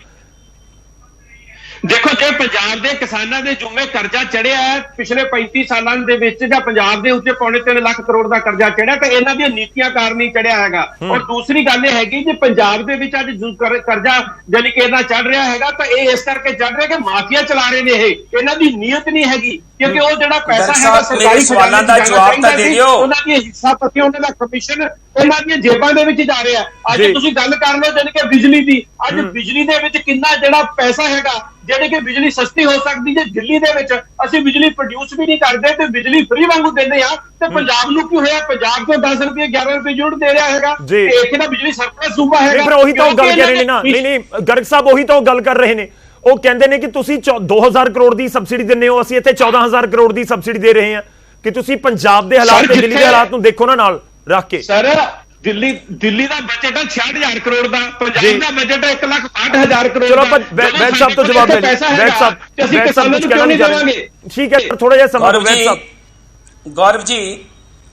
ਦੇਖੋ, ਜੇ ਪੰਜਾਬ ਦੇ ਕਿਸਾਨਾਂ ਦੇ ਜੁਮੇ ਕਰਜ਼ਾ ਚੜਿਆ ਹੈ ਪਿਛਲੇ 35 ਸਾਲਾਂ ਦੇ ਵਿੱਚ, ਜਾਂ ਪੰਜਾਬ ਦੇ ਉੱਤੇ 3.25 ਲੱਖ ਕਰੋੜ ਦਾ ਕਰਜ਼ਾ ਚੜਿਆ, ਤਾਂ ਇਹਨਾਂ ਦੀਆਂ ਨੀਤੀਆਂ ਕਾਰਨ ਹੀ ਚੜਿਆ ਹੈਗਾ। ਔਰ ਦੂਸਰੀ ਗੱਲ ਇਹ ਹੈਗੀ ਕਿ ਪੰਜਾਬ ਦੇ ਵਿੱਚ ਅੱਜ ਕਰਜ਼ਾ ਜਾਨੀ ਕਿ ਇਹਨਾਂ ਚੜ ਰਿਹਾ ਹੈਗਾ, ਤਾਂ ਇਹ ਇਸ ਕਰਕੇ ਚੜ ਰਿਹਾ ਕਿ ਮਾਫੀਆ ਚਲਾ ਰਹੇ ਨੇ, ਇਹਨਾਂ ਦੀ ਨੀਅਤ ਨਹੀਂ ਹੈਗੀ, ਕਿਉਂਕਿ ਉਹ ਜਿਹੜਾ ਪੈਸਾ ਹੈਗਾ ਸਰਕਾਰੀ ਸਵਾਲਾਂ ਦਾ ਜਵਾਬ ਤਾਂ ਦੇ ਦਿਓ। ਉਹਨਾਂ ਦੀ ਹਿੱਸਾ ਪਤੀ, ਉਹਨਾਂ ਦਾ ਕਮਿਸ਼ਨ ਇਹਨਾਂ ਦੀਆਂ ਜੇਬਾਂ ਦੇ ਵਿੱਚ ਜਾ ਰਿਹਾ। ਅੱਜ ਤੁਸੀਂ ਗੱਲ ਕਰ ਲਓ ਜਾਨੀ ਕਿ ਬਿਜਲੀ ਦੀ, ਅੱਜ ਬਿਜਲੀ ਦੇ ਵਿੱਚ ਕਿੰਨਾ ਜਿਹੜਾ ਪੈਸਾ ਹੈਗਾ, ਜਿਹੜੇ ਕਿ ਬਿਜਲੀ ਸਸਤੀ ਹੋ ਸਕਦੀ ਜੇ ਦਿੱਲੀ ਦੇ ਵਿੱਚ ਅਸੀਂ ਬਿਜਲੀ ਪ੍ਰੋਡਿਊਸ ਵੀ ਨਹੀਂ ਕਰਦੇ ਤੇ ਬਿਜਲੀ ਫ੍ਰੀ ਵਾਂਗੂ ਦਿੰਦੇ ਆ, ਤੇ ਪੰਜਾਬ ਨੂੰ ਕੀ ਹੋਇਆ? ਪੰਜਾਬ ਤੋਂ 10 ਰੁਪਏ 11 ਰੁਪਏ ਯੂਨਿਟ ਦੇ ਰਿਹਾ ਹੈਗਾ, ਤੇ ਇੱਥੇ ਦਾ ਬਿਜਲੀ ਸਰਪਲਸ ਸੂਬਾ ਹੈਗਾ। ਫਿਰ ਉਹੀ ਤਾਂ ਉਹ ਗੱਲ ਕਰ ਰਹੇ ਨੇ ਨਾ, ਨਹੀਂ ਗਰਗ ਸਾਹਿਬ ਉਹੀ ਤਾਂ ਉਹ ਗੱਲ ਕਰ ਰਹੇ ਨੇ। ਉਹ ਕਹਿੰਦੇ ਨੇ ਕਿ ਤੁਸੀਂ 2000 ਕਰੋੜ ਦੀ ਸਬਸਿਡੀ ਦਿੰਦੇ ਹੋ, ਅਸੀਂ ਇੱਥੇ 14000 ਕਰੋੜ ਦੀ ਸਬਸਿਡੀ ਦੇ ਰਹੇ ਹਾਂ, ਕਿ ਤੁਸੀਂ ਪੰਜਾਬ ਦੇ ਹਾਲਾਤ ਤੇ ਦਿੱਲੀ ਦੇ ਹਾਲਾਤ ਨੂੰ ਦੇਖੋ ਨਾ ਨਾਲ ਰੱਖ ਕੇ। ਸਰ ਦਿੱਲੀ ਦਾ ਬਜਟ ਹੈ 66000 ਕਰੋੜ ਦਾ, ਪੰਜਾਬ ਦਾ ਬਜਟ ਹੈ 1,60,000 ਕਰੋੜ ਦਾ। ਚਲੋ ਵੈਦ ਸਾਹਿਬ ਤੋਂ ਜਵਾਬ ਲੈ ਲਓ, ਵੈਦ ਸਾਹਿਬ ਕਿਉਂ ਨਹੀਂ ਦੇਵਾਂਗੇ? ਠੀਕ ਹੈ, ਥੋੜਾ ਜਿਹਾ ਸਮਾਂ ਦਿਓ ਵੈਦ ਸਾਹਿਬ। ਗੌਰਵ ਜੀ,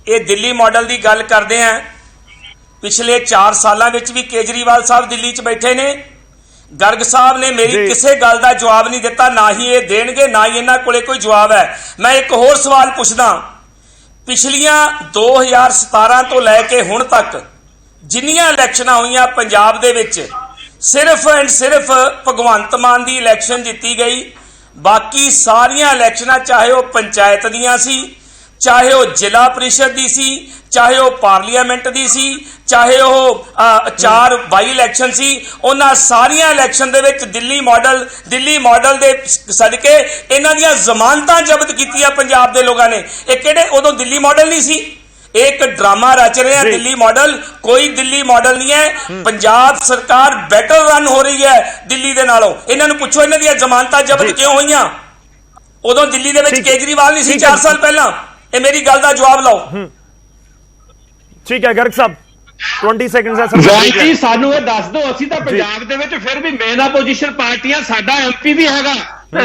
ਇਹ ਦਿੱਲੀ ਮਾਡਲ ਦੀ ਗੱਲ ਕਰਦੇ ਆ, ਪਿਛਲੇ 4 ਸਾਲਾਂ ਵਿੱਚ ਵੀ ਕੇਜਰੀਵਾਲ ਸਾਹਿਬ ਦਿੱਲੀ 'ਚ ਬੈਠੇ ਨੇ, ਗਰਗ ਸਾਹਿਬ ਨੇ ਮੇਰੀ ਕਿਸੇ ਗੱਲ ਦਾ ਜਵਾਬ ਨਹੀਂ ਦਿੱਤਾ, ਨਾ ਹੀ ਇਹ ਦੇਣਗੇ, ਨਾ ਹੀ ਇਹਨਾਂ ਕੋਲੇ ਕੋਈ ਜਵਾਬ ਹੈ। ਮੈਂ ਇੱਕ ਹੋਰ ਸਵਾਲ ਪੁੱਛਦਾ, ਪਿਛਲੀਆਂ 2017 ਤੋਂ ਲੈ ਕੇ ਹੁਣ ਤੱਕ ਜਿੰਨੀਆਂ ਇਲੈਕਸ਼ਨਾਂ ਹੋਈਆਂ ਪੰਜਾਬ ਦੇ ਵਿੱਚ, ਸਿਰਫ ਐਂਡ ਸਿਰਫ ਭਗਵੰਤ ਮਾਨ ਦੀ ਇਲੈਕਸ਼ਨ ਜਿੱਤੀ ਗਈ, ਬਾਕੀ ਸਾਰੀਆਂ ਇਲੈਕਸ਼ਨਾਂ ਚਾਹੇ ਉਹ ਪੰਚਾਇਤ ਦੀਆਂ ਸੀ, ਚਾਹੇ ਉਹ ਜ਼ਿਲ੍ਹਾ ਪ੍ਰੀਸ਼ਦ ਦੀ ਸੀ, ਚਾਹੇ ਉਹ ਪਾਰਲੀਮੈਂਟ ਦੀ ਸੀ, ਚਾਹੇ ਉਹ 4 ਬਾਈ ਇਲੈਕਸ਼ਨ ਸੀ, ਉਹਨਾਂ ਸਾਰੀਆਂ ਇਲੈਕਸ਼ਨ ਦੇ ਵਿੱਚ ਦਿੱਲੀ ਮਾਡਲ ਦੇ ਸਦਕੇ ਇਹਨਾਂ ਦੀਆਂ ਜ਼ਮਾਨਤਾਂ ਜ਼ਬਤ ਕੀਤੀਆਂ ਪੰਜਾਬ ਦੇ ਲੋਕਾਂ ਨੇ। ਇਹ ਕਿਹੜੇ ਉਦੋਂ ਦਿੱਲੀ ਮਾਡਲ ਨਹੀਂ ਸੀ, ਇਹ ਇੱਕ ਡਰਾਮਾ ਰਚ ਰਹੇ हैं। ਦਿੱਲੀ ਮਾਡਲ ਕੋਈ ਦਿੱਲੀ ਮਾਡਲ ਨਹੀਂ ਹੈ। ਪੰਜਾਬ ਸਰਕਾਰ ਬੈਟਰ ਰਨ ਹੋ ਰਹੀ ਹੈ ਦਿੱਲੀ ਦੇ ਨਾਲੋਂ। ਇਹਨਾਂ ਨੂੰ ਪੁੱਛੋ ਇਹਨਾਂ ਦੀਆਂ ਜ਼ਮਾਨਤਾਂ ਜ਼ਬਤ ਕਿਉਂ ਹੋਈਆਂ। ਉਦੋਂ ਦਿੱਲੀ ਦੇ ਵਿੱਚ ਕੇਜਰੀਵਾਲ ਨਹੀਂ ਸੀ 4 ਸਾਲ ਪਹਿਲਾਂ। ਇਹ ਮੇਰੀ ਗੱਲ ਦਾ ਜਵਾਬ ਲਓ। ਠੀਕ ਹੈ ਗਰਗ ਸਾਹਿਬ 20 ਸੈਕਿੰਡਸ ਹੈ ਜਵਾਈ ਜੀ, ਸਾਨੂੰ ਇਹ ਦੱਸ ਦਿਓ, ਅਸੀਂ ਤਾਂ ਪੰਜਾਬ ਦੇ ਵਿੱਚ ਫਿਰ ਵੀ ਮੇਨ ਆਪੋਜੀਸ਼ਨ ਪਾਰਟੀਆਂ, ਸਾਡਾ ਐਮਪੀ ਵੀ ਹੈਗਾ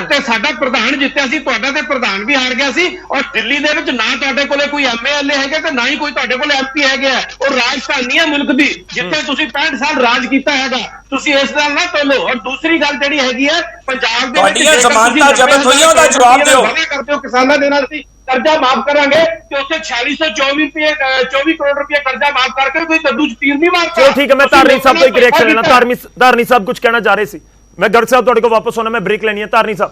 ਤੇ ਸਾਡਾ ਪ੍ਰਧਾਨ ਜਿੱਤਿਆ ਸੀ, ਤੁਹਾਡਾ ਤੇ ਪ੍ਰਧਾਨ ਵੀ ਹਾਰ ਗਿਆ ਸੀ। ਔਰ ਦਿੱਲੀ ਦੇ ਵਿੱਚ ਨਾ ਤੁਹਾਡੇ ਕੋਲੇ ਕੋਈ ਐਮਐਲਏ ਹੈਗੇ ਤੇ ਨਾ ਹੀ ਕੋਈ ਤੁਹਾਡੇ ਕੋਲੇ ਐਮਪੀ ਹੈਗੇ ਆ। ਉਹ ਰਾਜਧਾਨੀ ਹੈ ਮੁਲਕ ਦੀ, ਜਿੱਥੇ ਤੁਸੀਂ 65 ਸਾਲ ਰਾਜ ਕੀਤਾ ਹੈਗਾ। ਤੁਸੀਂ ਇਸ ਨਾਲ ਨਾ ਤੋਲੋ। ਔਰ ਦੂਸਰੀ ਗੱਲ ਜਿਹੜੀ ਹੈਗੀ ਹੈ, ਪੰਜਾਬ ਦੇ ਤੁਹਾਡੀਆਂ ਜ਼ਮਾਨਤਾਂ ਜ਼ਬਤ ਹੋਈਆਂ, ਉਹਦਾ ਜਵਾਬ ਦਿਓ। ਕਰਦੇ ਹੋ ਕਿਸਾਨਾਂ ਦੇ ਨਾਲ ਅਸੀਂ कर्जा माफ करांगे तो उसे 4624 करोड़ रुपया कर्जा माफ करके कोई कद्दू च तीर नहीं मारता। चलो ठीक है, मैं धारनी साहब को एक रिएक्शन लेना। धारनी साहब कुछ कहना चाह रहे सी। मैं गर्ग साहब ਤੁਹਾਡੇ ਕੋਲ ਵਾਪਸ ਆਉਣਾ, ਮੈਂ ਬ੍ਰੇਕ ਲੈਣੀ ਹੈ। ਧਾਰਨੀ ਸਾਹਿਬ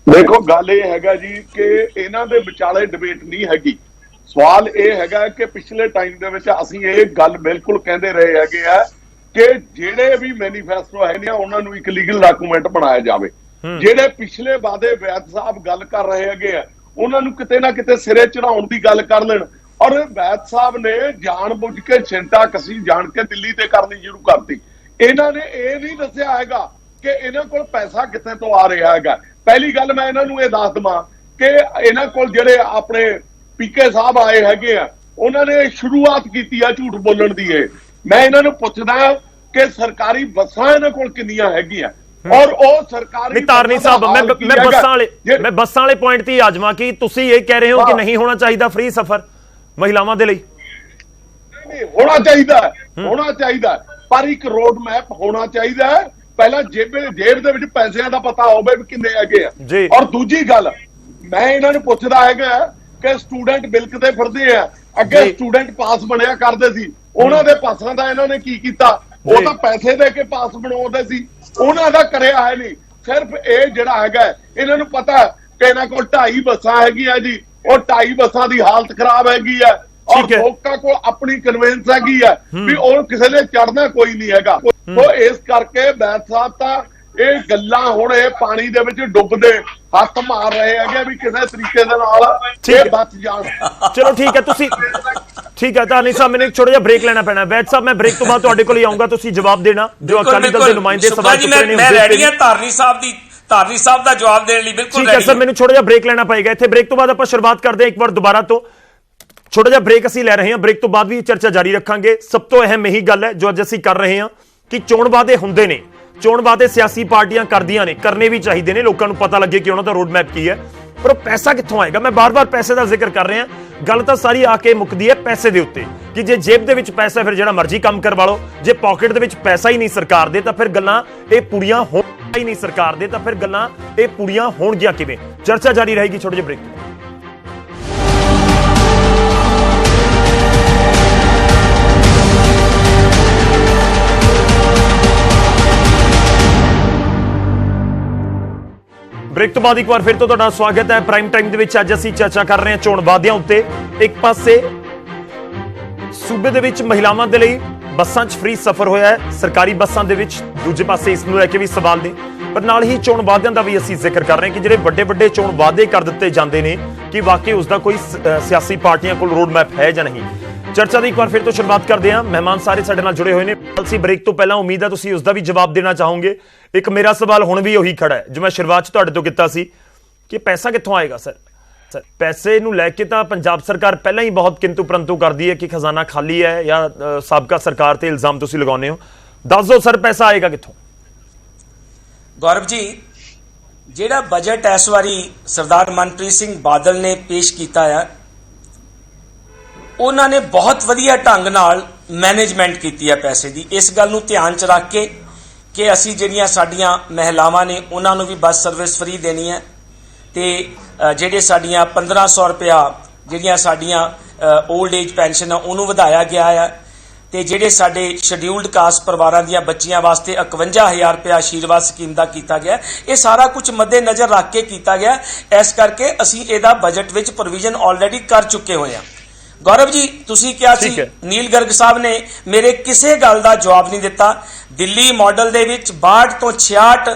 ਦੇਖੋ ਗੱਲ ਇਹ ਹੈਗਾ ਜੀ ਕਿ ਇਹਨਾਂ ਦੇ ਵਿਚਾਲੇ ਡਿਬੇਟ ਨਹੀਂ ਹੈਗੀ। ਸਵਾਲ ਇਹ ਹੈਗਾ ਕਿ ਪਿਛਲੇ ਟਾਈਮ ਦੇ ਵਿੱਚ ਅਸੀਂ ਇਹ ਗੱਲ ਬਿਲਕੁਲ ਕਹਿੰਦੇ ਰਹੇ ਹੈਗੇ ਆ ਕਿ ਜਿਹੜੇ ਵੀ ਮੈਨੀਫੈਸਟੋ ਹੈ ਨੇ ਉਹਨਾਂ ਨੂੰ ਇੱਕ ਲੀਗਲ ਡਾਕੂਮੈਂਟ ਬਣਾਇਆ ਜਾਵੇ। ਜਿਹੜੇ ਪਿਛਲੇ ਵਾਅਦੇ ਵੈਦ ਸਾਹਿਬ ਗੱਲ ਕਰ ਰਹੇ ਹੈਗੇ ਆ ਉਹਨਾਂ ਨੂੰ ਕਿਤੇ ਨਾ ਕਿਤੇ ਸਿਰੇ ਚੜਾਉਣ ਦੀ ਗੱਲ ਕਰ ਲੈਣ। ਔਰ ਵੈਦ ਸਾਹਿਬ ਨੇ ਜਾਣ ਬੁੱਝ ਕੇ ਛਿੰਟਾ ਕਸੀ ਜਾਣ ਕੇ ਦਿੱਲੀ ਤੇ ਕਰਨੀ ਸ਼ੁਰੂ ਕਰਤੀ। ਇਹਨਾਂ ਨੇ ਇਹ ਨਹੀਂ ਦੱਸਿਆ ਹੈਗਾ ਕਿ ਇਹਨਾਂ ਕੋਲ ਪੈਸਾ ਕਿੱਥੇ ਤੋਂ ਆ ਰਿਹਾ ਹੈਗਾ। ਪਹਿਲੀ ਗੱਲ ਮੈਂ ਇਹਨਾਂ ਨੂੰ ਇਹ ਦੱਸ ਦਵਾਂ ਕਿ ਇਹਨਾਂ ਕੋਲ ਜਿਹੜੇ ਆਪਣੇ ਪੀਕੇ ਸਾਹਿਬ ਆਏ ਹੈਗੇ ਆ ਉਹਨਾਂ ਨੇ ਸ਼ੁਰੂਆਤ ਕੀਤੀ ਆ ਝੂਠ ਬੋਲਣ ਦੀ। ਇਹ ਮੈਂ ਇਹਨਾਂ ਨੂੰ ਪੁੱਛਦਾ ਕਿ ਸਰਕਾਰੀ ਬੱਸਾਂ ਇਹਨਾਂ ਕੋਲ ਕਿੰਨੀਆਂ ਹੈਗੀਆਂ ਔਰ ਉਹ ਸਰਕਾਰੀ ਧਾਰਨੀ ਸਾਹਿਬ ਮੈਂ ਬੱਸਾਂ ਵਾਲੇ ਪੁਆਇੰਟ ਤੇ ਆ ਜਾਵਾਂ ਕਿ ਤੁਸੀਂ ਇਹ ਕਹਿ ਰਹੇ ਹੋ ਕਿ ਨਹੀਂ ਹੋਣਾ ਚਾਹੀਦਾ ਫ੍ਰੀ ਸਫ਼ਰ ਮਹਿਲਾਵਾਂ ਦੇ ਲਈ। ਨਹੀਂ ਹੋਣਾ ਚਾਹੀਦਾ ਪਰ ਇੱਕ ਰੋਡ ਮੈਪ ਹੋਣਾ ਚਾਹੀਦਾ ਹੈ। ਪਹਿਲਾਂ ਜੇਬ ਦੇ ਵਿੱਚ ਪੈਸਿਆਂ ਦਾ ਪਤਾ ਹੋਵੇ ਵੀ ਕਿੰਨੇ ਹੈਗੇ ਆ। ਔਰ ਦੂਜੀ ਗੱਲ ਮੈਂ ਇਹਨਾਂ ਨੂੰ ਪੁੱਛਦਾ ਹੈਗਾ ਕਿ ਸਟੂਡੈਂਟ ਬਿਲਕ ਤੇ ਫਿਰਦੇ ਆ। ਅੱਗੇ ਸਟੂਡੈਂਟ ਪਾਸ ਬਣਿਆ ਕਰਦੇ ਸੀ, ਉਹਨਾਂ ਦੇ ਪਾਸਾਂ ਦਾ ਇਹਨਾਂ ਨੇ ਕੀ ਕੀਤਾ? ਉਹ ਤਾਂ ਪੈਸੇ ਦੇ ਕੇ ਪਾਸ ਬਣਾਉਂਦੇ ਸੀ, ਉਹਨਾਂ ਦਾ ਕਰਿਆ ਹੈ ਨਹੀਂ। ਸਿਰਫ ਇਹ ਜਿਹੜਾ ਹੈਗਾ ਇਹਨਾਂ ਨੂੰ ਪਤਾ ਕਿ ਇਹਨਾਂ ਕੋਲ 2.5 ਬੱਸਾਂ ਹੈਗੀਆਂ ਜੀ, ਉਹ 2.5 ਬੱਸਾਂ ਦੀ ਹਾਲਤ ਖਰਾਬ ਹੈਗੀ ਆ ਔਰ ਲੋਕਾਂ ਕੋਲ ਆਪਣੀ ਕਨਵੈਂਸ ਹੈਗੀ ਆ ਵੀ ਉਹ ਕਿਸੇ ਨੇ ਚੜਨਾ ਕੋਈ ਨਹੀਂ ਹੈਗਾ। ਸੋ ਇਸ ਕਰਕੇ ਵੈਦ ਸਾਹਿਬ ਤਾਂ ਇਹ ਗੱਲਾਂ ਹੁਣ ਇਹ ਪਾਣੀ ਦੇ ਵਿੱਚ ਡੁੱਬਦੇ ਹੱਥ ਮਾਰ ਰਹੇ ਹੈਗੇ ਵੀ ਕਿਸੇ ਤਰੀਕੇ ਦੇ ਨਾਲ ਇਹ ਬਚ ਜਾਣ। ਚਲੋ ਠੀਕ ਹੈ, ਤੁਸੀਂ ਠੀਕ ਹੈ ਧਾਰਨੀ ਸਾਹਿਬ ਮੈਨੂੰ ਛੋਟਾ ਜਿਹਾ ਬ੍ਰੇਕ ਲੈਣਾ ਪੈਣਾ। ਵੈਦ ਸਾਹਿਬ ਮੈਂ ਬ੍ਰੇਕ ਤੋਂ ਬਾਅਦ ਤੁਹਾਡੇ ਕੋਲ ਹੀ ਆਉਂਗਾ, ਤੁਸੀਂ ਜਵਾਬ ਦੇਣਾ ਜੋ ਅਕਾਲੀ ਦਲ ਦੇ ਨੁਮਾਇੰਦੇ ਸਵਾਲ ਚੁੱਕ ਰਹੇ ਨੇ। ਮੈਂ ਰੈਡੀ ਹਾਂ ਧਾਰਨੀ ਸਾਹਿਬ ਦਾ ਜਵਾਬ ਦੇਣ ਲਈ, ਬਿਲਕੁਲ ਠੀਕ ਹੈ ਸਰ। ਮੈਨੂੰ ਛੋਟਾ ਜਿਹਾ ਬ੍ਰੇਕ ਲੈਣਾ ਪਏਗਾ ਇੱਥੇ। ਬ੍ਰੇਕ ਤੋਂ ਬਾਅਦ ਆਪਾਂ ਸ਼ੁਰੂਆਤ ਕਰਦੇ ਹਾਂ ਇੱਕ ਵਾਰ ਦੁਬਾਰਾ ਤੋਂ। ਛੋਟਾ ਜਿਹਾ ਬ੍ਰੇਕ ਅਸੀਂ ਲੈ ਰਹੇ ਹਾਂ, ਬ੍ਰੇਕ ਤੋਂ ਬਾਅਦ ਵੀ ਚਰਚਾ ਜਾਰੀ ਰੱਖਾਂਗੇ। ਸਭ ਤੋਂ ਅਹਿਮ ਇਹੀ ਗੱਲ ਹੈ ਜੋ ਅੱਜ ਅਸੀਂ ਕਰ ਰਹੇ ਹਾਂ ਕਿ ਚੋਣ ਵਾਅਦੇ ਹੁੰਦੇ ਨੇ, ਚੋਣ ਵਾਅਦੇ ਸਿਆਸੀ ਪਾਰਟੀਆਂ ਕਰਦੀਆਂ ਨੇ, ਕਰਨੇ ਵੀ ਚਾਹੀਦੇ ਨੇ, ਲੋਕਾਂ ਨੂੰ ਪਤਾ ਲੱਗੇ ਕਿ ਉਹਨਾਂ ਦਾ ਰੋਡ ਮੈਪ ਕੀ ਹੈ, ਪਰ ਉਹ ਪੈਸਾ ਕਿੱਥੋਂ ਆਏਗਾ? ਮੈਂ ਬਾਰ-ਬਾਰ ਪੈਸੇ ਦਾ ਜ਼ਿਕਰ ਕਰ ਰਿਹਾ। ਗੱਲ ਤਾਂ ਸਾਰੀ ਆ ਕੇ ਮੁੱਕਦੀ ਹੈ ਪੈਸੇ ਦੇ ਉੱਤੇ ਕਿ ਜੇ ਜੇਬ ਦੇ ਵਿੱਚ ਪੈਸਾ ਫਿਰ ਜਿਹੜਾ ਮਰਜ਼ੀ ਕੰਮ ਕਰਵਾ ਲਓ। ਜੇ ਪਾਕਟ ਦੇ ਵਿੱਚ ਪੈਸਾ ਹੀ ਨਹੀਂ ਸਰਕਾਰ ਦੇ ਤਾਂ ਫਿਰ ਗੱਲਾਂ ਇਹ ਪੂਰੀਆਂ ਹੋਣਗੀਆਂ ਕਿਵੇਂ? ਚਰਚਾ ਜਾਰੀ ਰਹੇਗੀ ਛੋਟੇ ਜਿਹੇ ਬ੍ਰੇਕ ਤੋਂ। ਬ੍ਰੇਕ ਤੋਂ ਬਾਅਦ ਇੱਕ ਵਾਰ ਫਿਰ ਤੋਂ ਤੁਹਾਡਾ ਸਵਾਗਤ ਹੈ ਪ੍ਰਾਈਮ ਟਾਈਮ ਦੇ ਵਿੱਚ। ਅੱਜ ਅਸੀਂ ਚਰਚਾ ਕਰ ਰਹੇ ਹਾਂ ਚੋਣ ਵਾਅਦਿਆਂ ਉੱਤੇ। ਇੱਕ ਪਾਸੇ ਸੂਬੇ ਦੇ ਵਿੱਚ ਮਹਿਲਾਵਾਂ ਦੇ ਲਈ ਬੱਸਾਂ 'ਚ ਫ੍ਰੀ ਸਫ਼ਰ ਹੋਇਆ ਹੈ ਸਰਕਾਰੀ ਬੱਸਾਂ ਦੇ ਵਿੱਚ, ਦੂਜੇ ਪਾਸੇ ਇਸ ਨੂੰ ਲੈ ਕੇ ਵੀ ਸਵਾਲ ਨੇ, ਪਰ ਨਾਲ ਹੀ ਚੋਣ ਵਾਅਦਿਆਂ ਦਾ ਵੀ ਅਸੀਂ ਜ਼ਿਕਰ ਕਰ ਰਹੇ ਹਾਂ ਕਿ ਜਿਹੜੇ ਵੱਡੇ ਚੋਣ ਵਾਅਦੇ ਕਰ ਦਿੱਤੇ ਜਾਂਦੇ ਨੇ ਕਿ ਵਾਕਈ ਉਸ ਦਾ ਕੋਈ ਸਿਆਸੀ ਪਾਰਟੀਆਂ ਕੋਲ ਰੋਡ ਮੈਪ ਹੈ ਜਾਂ ਨਹੀਂ। ਚਰਚਾ ਦੀ ਇੱਕ ਵਾਰ ਫਿਰ ਤੋਂ ਸ਼ੁਰੂਆਤ ਕਰਦੇ ਹਾਂ। ਮਹਿਮਾਨ ਸਾਰੇ ਸਾਡੇ ਨਾਲ ਜੁੜੇ ਹੋਏ ਨੇ। ਅਸੀਂ ਬ੍ਰੇਕ ਤੋਂ ਪਹਿਲਾਂ ਉਮੀਦ ਹੈ ਤੁਸੀਂ ਉਸ ਦਾ ਵੀ ਜਵਾਬ ਦੇਣਾ ਚਾਹੋਗੇ। ਇੱਕ ਮੇਰਾ ਸਵਾਲ ਹੁਣ ਵੀ ਉਹੀ ਖੜਾ ਹੈ ਜੋ ਮੈਂ ਸ਼ੁਰੂਆਤ 'ਚ ਤੁਹਾਡੇ ਤੋਂ ਕੀਤਾ ਸੀ ਕਿ ਪੈਸਾ ਕਿੱਥੋਂ ਆਏਗਾ ਸਰ? ਪੈਸੇ ਨੂੰ ਲੈ ਕੇ ਤਾਂ ਪੰਜਾਬ ਸਰਕਾਰ ਪਹਿਲਾਂ ਹੀ ਬਹੁਤ ਕਿੰਤੂ ਪਰੰਤੂ ਕਰਦੀ ਹੈ ਕਿ ਖਜ਼ਾਨਾ ਖਾਲੀ ਹੈ ਜਾਂ ਸਾਬਕਾ ਸਰਕਾਰ ਤੇ ਇਲਜ਼ਾਮ ਤੁਸੀਂ ਲਗਾਉਂਦੇ ਹੋ। ਦੱਸ ਦਿਓ ਸਰ ਪੈਸਾ ਆਏਗਾ ਕਿੱਥੋਂ? ਗੌਰਵ ਜੀ, ਜਿਹੜਾ ਬਜਟ ਇਸ ਵਾਰੀ ਸਰਦਾਰ ਮਨਪ੍ਰੀਤ ਸਿੰਘ ਬਾਦਲ ਨੇ ਪੇਸ਼ ਕੀਤਾ ਹੈ ਉਹਨਾਂ ਨੇ ਬਹੁਤ ਵਧੀਆ ਢੰਗ ਨਾਲ ਮੈਨੇਜਮੈਂਟ ਕੀਤੀ ਹੈ ਪੈਸੇ ਦੀ। ਇਸ ਗੱਲ ਨੂੰ ਧਿਆਨ 'ਚ ਰੱਖ ਕੇ ਕਿ ਅਸੀਂ ਜਿਹੜੀਆਂ ਸਾਡੀਆਂ ਮਹਿਲਾਵਾਂ ਨੇ ਉਹਨਾਂ ਨੂੰ ਵੀ ਬੱਸ ਸਰਵਿਸ ਫ੍ਰੀ ਦੇਣੀ ਹੈ ਤੇ ਜਿਹੜੇ ਸਾਡੀਆਂ 1500 ਰੁਪਇਆ ਜਿਹੜੀਆਂ ਸਾਡੀਆਂ 올ਡ ਏਜ ਪੈਨਸ਼ਨ ਆ ਉਹਨੂੰ ਵਧਾਇਆ ਗਿਆ ਹੈ ਤੇ ਜਿਹੜੇ ਸਾਡੇ ਸ਼ਡਿਊਲਡ ਕਾਸਟ ਪਰਿਵਾਰਾਂ ਦੀਆਂ ਬੱਚੀਆਂ ਵਾਸਤੇ 51000 ਰੁਪਇਆ ਆਸ਼ੀਰਵਾਦ ਸਕੀਮ ਦਾ ਕੀਤਾ ਗਿਆ। ਇਹ ਸਾਰਾ ਕੁਝ ਮੱਦੇ ਨਜ਼ਰ ਰੱਖ ਕੇ ਕੀਤਾ ਗਿਆ। ਇਸ ਕਰਕੇ ਅਸੀਂ ਇਹਦਾ ਬਜਟ ਵਿੱਚ ਪ੍ਰੋਵੀਜ਼ਨ ਆਲਰੇਡੀ ਕਰ ਚੁੱਕੇ ਹੋਏ ਹਾਂ। ਗੌਰਵ ਜੀ ਤੁਸੀਂ ਕਿਹਾ ਸੀ ਠੀਕ ਹੈ। ਨੀਲ ਗਰਗ ਸਾਹਿਬ ਨੇ ਮੇਰੇ ਕਿਸੇ ਗੱਲ ਦਾ ਜਵਾਬ ਨਹੀਂ ਦਿੱਤਾ। ਦਿੱਲੀ ਮਾਡਲ ਦੇ ਵਿੱਚ 62 ਤੋਂ 66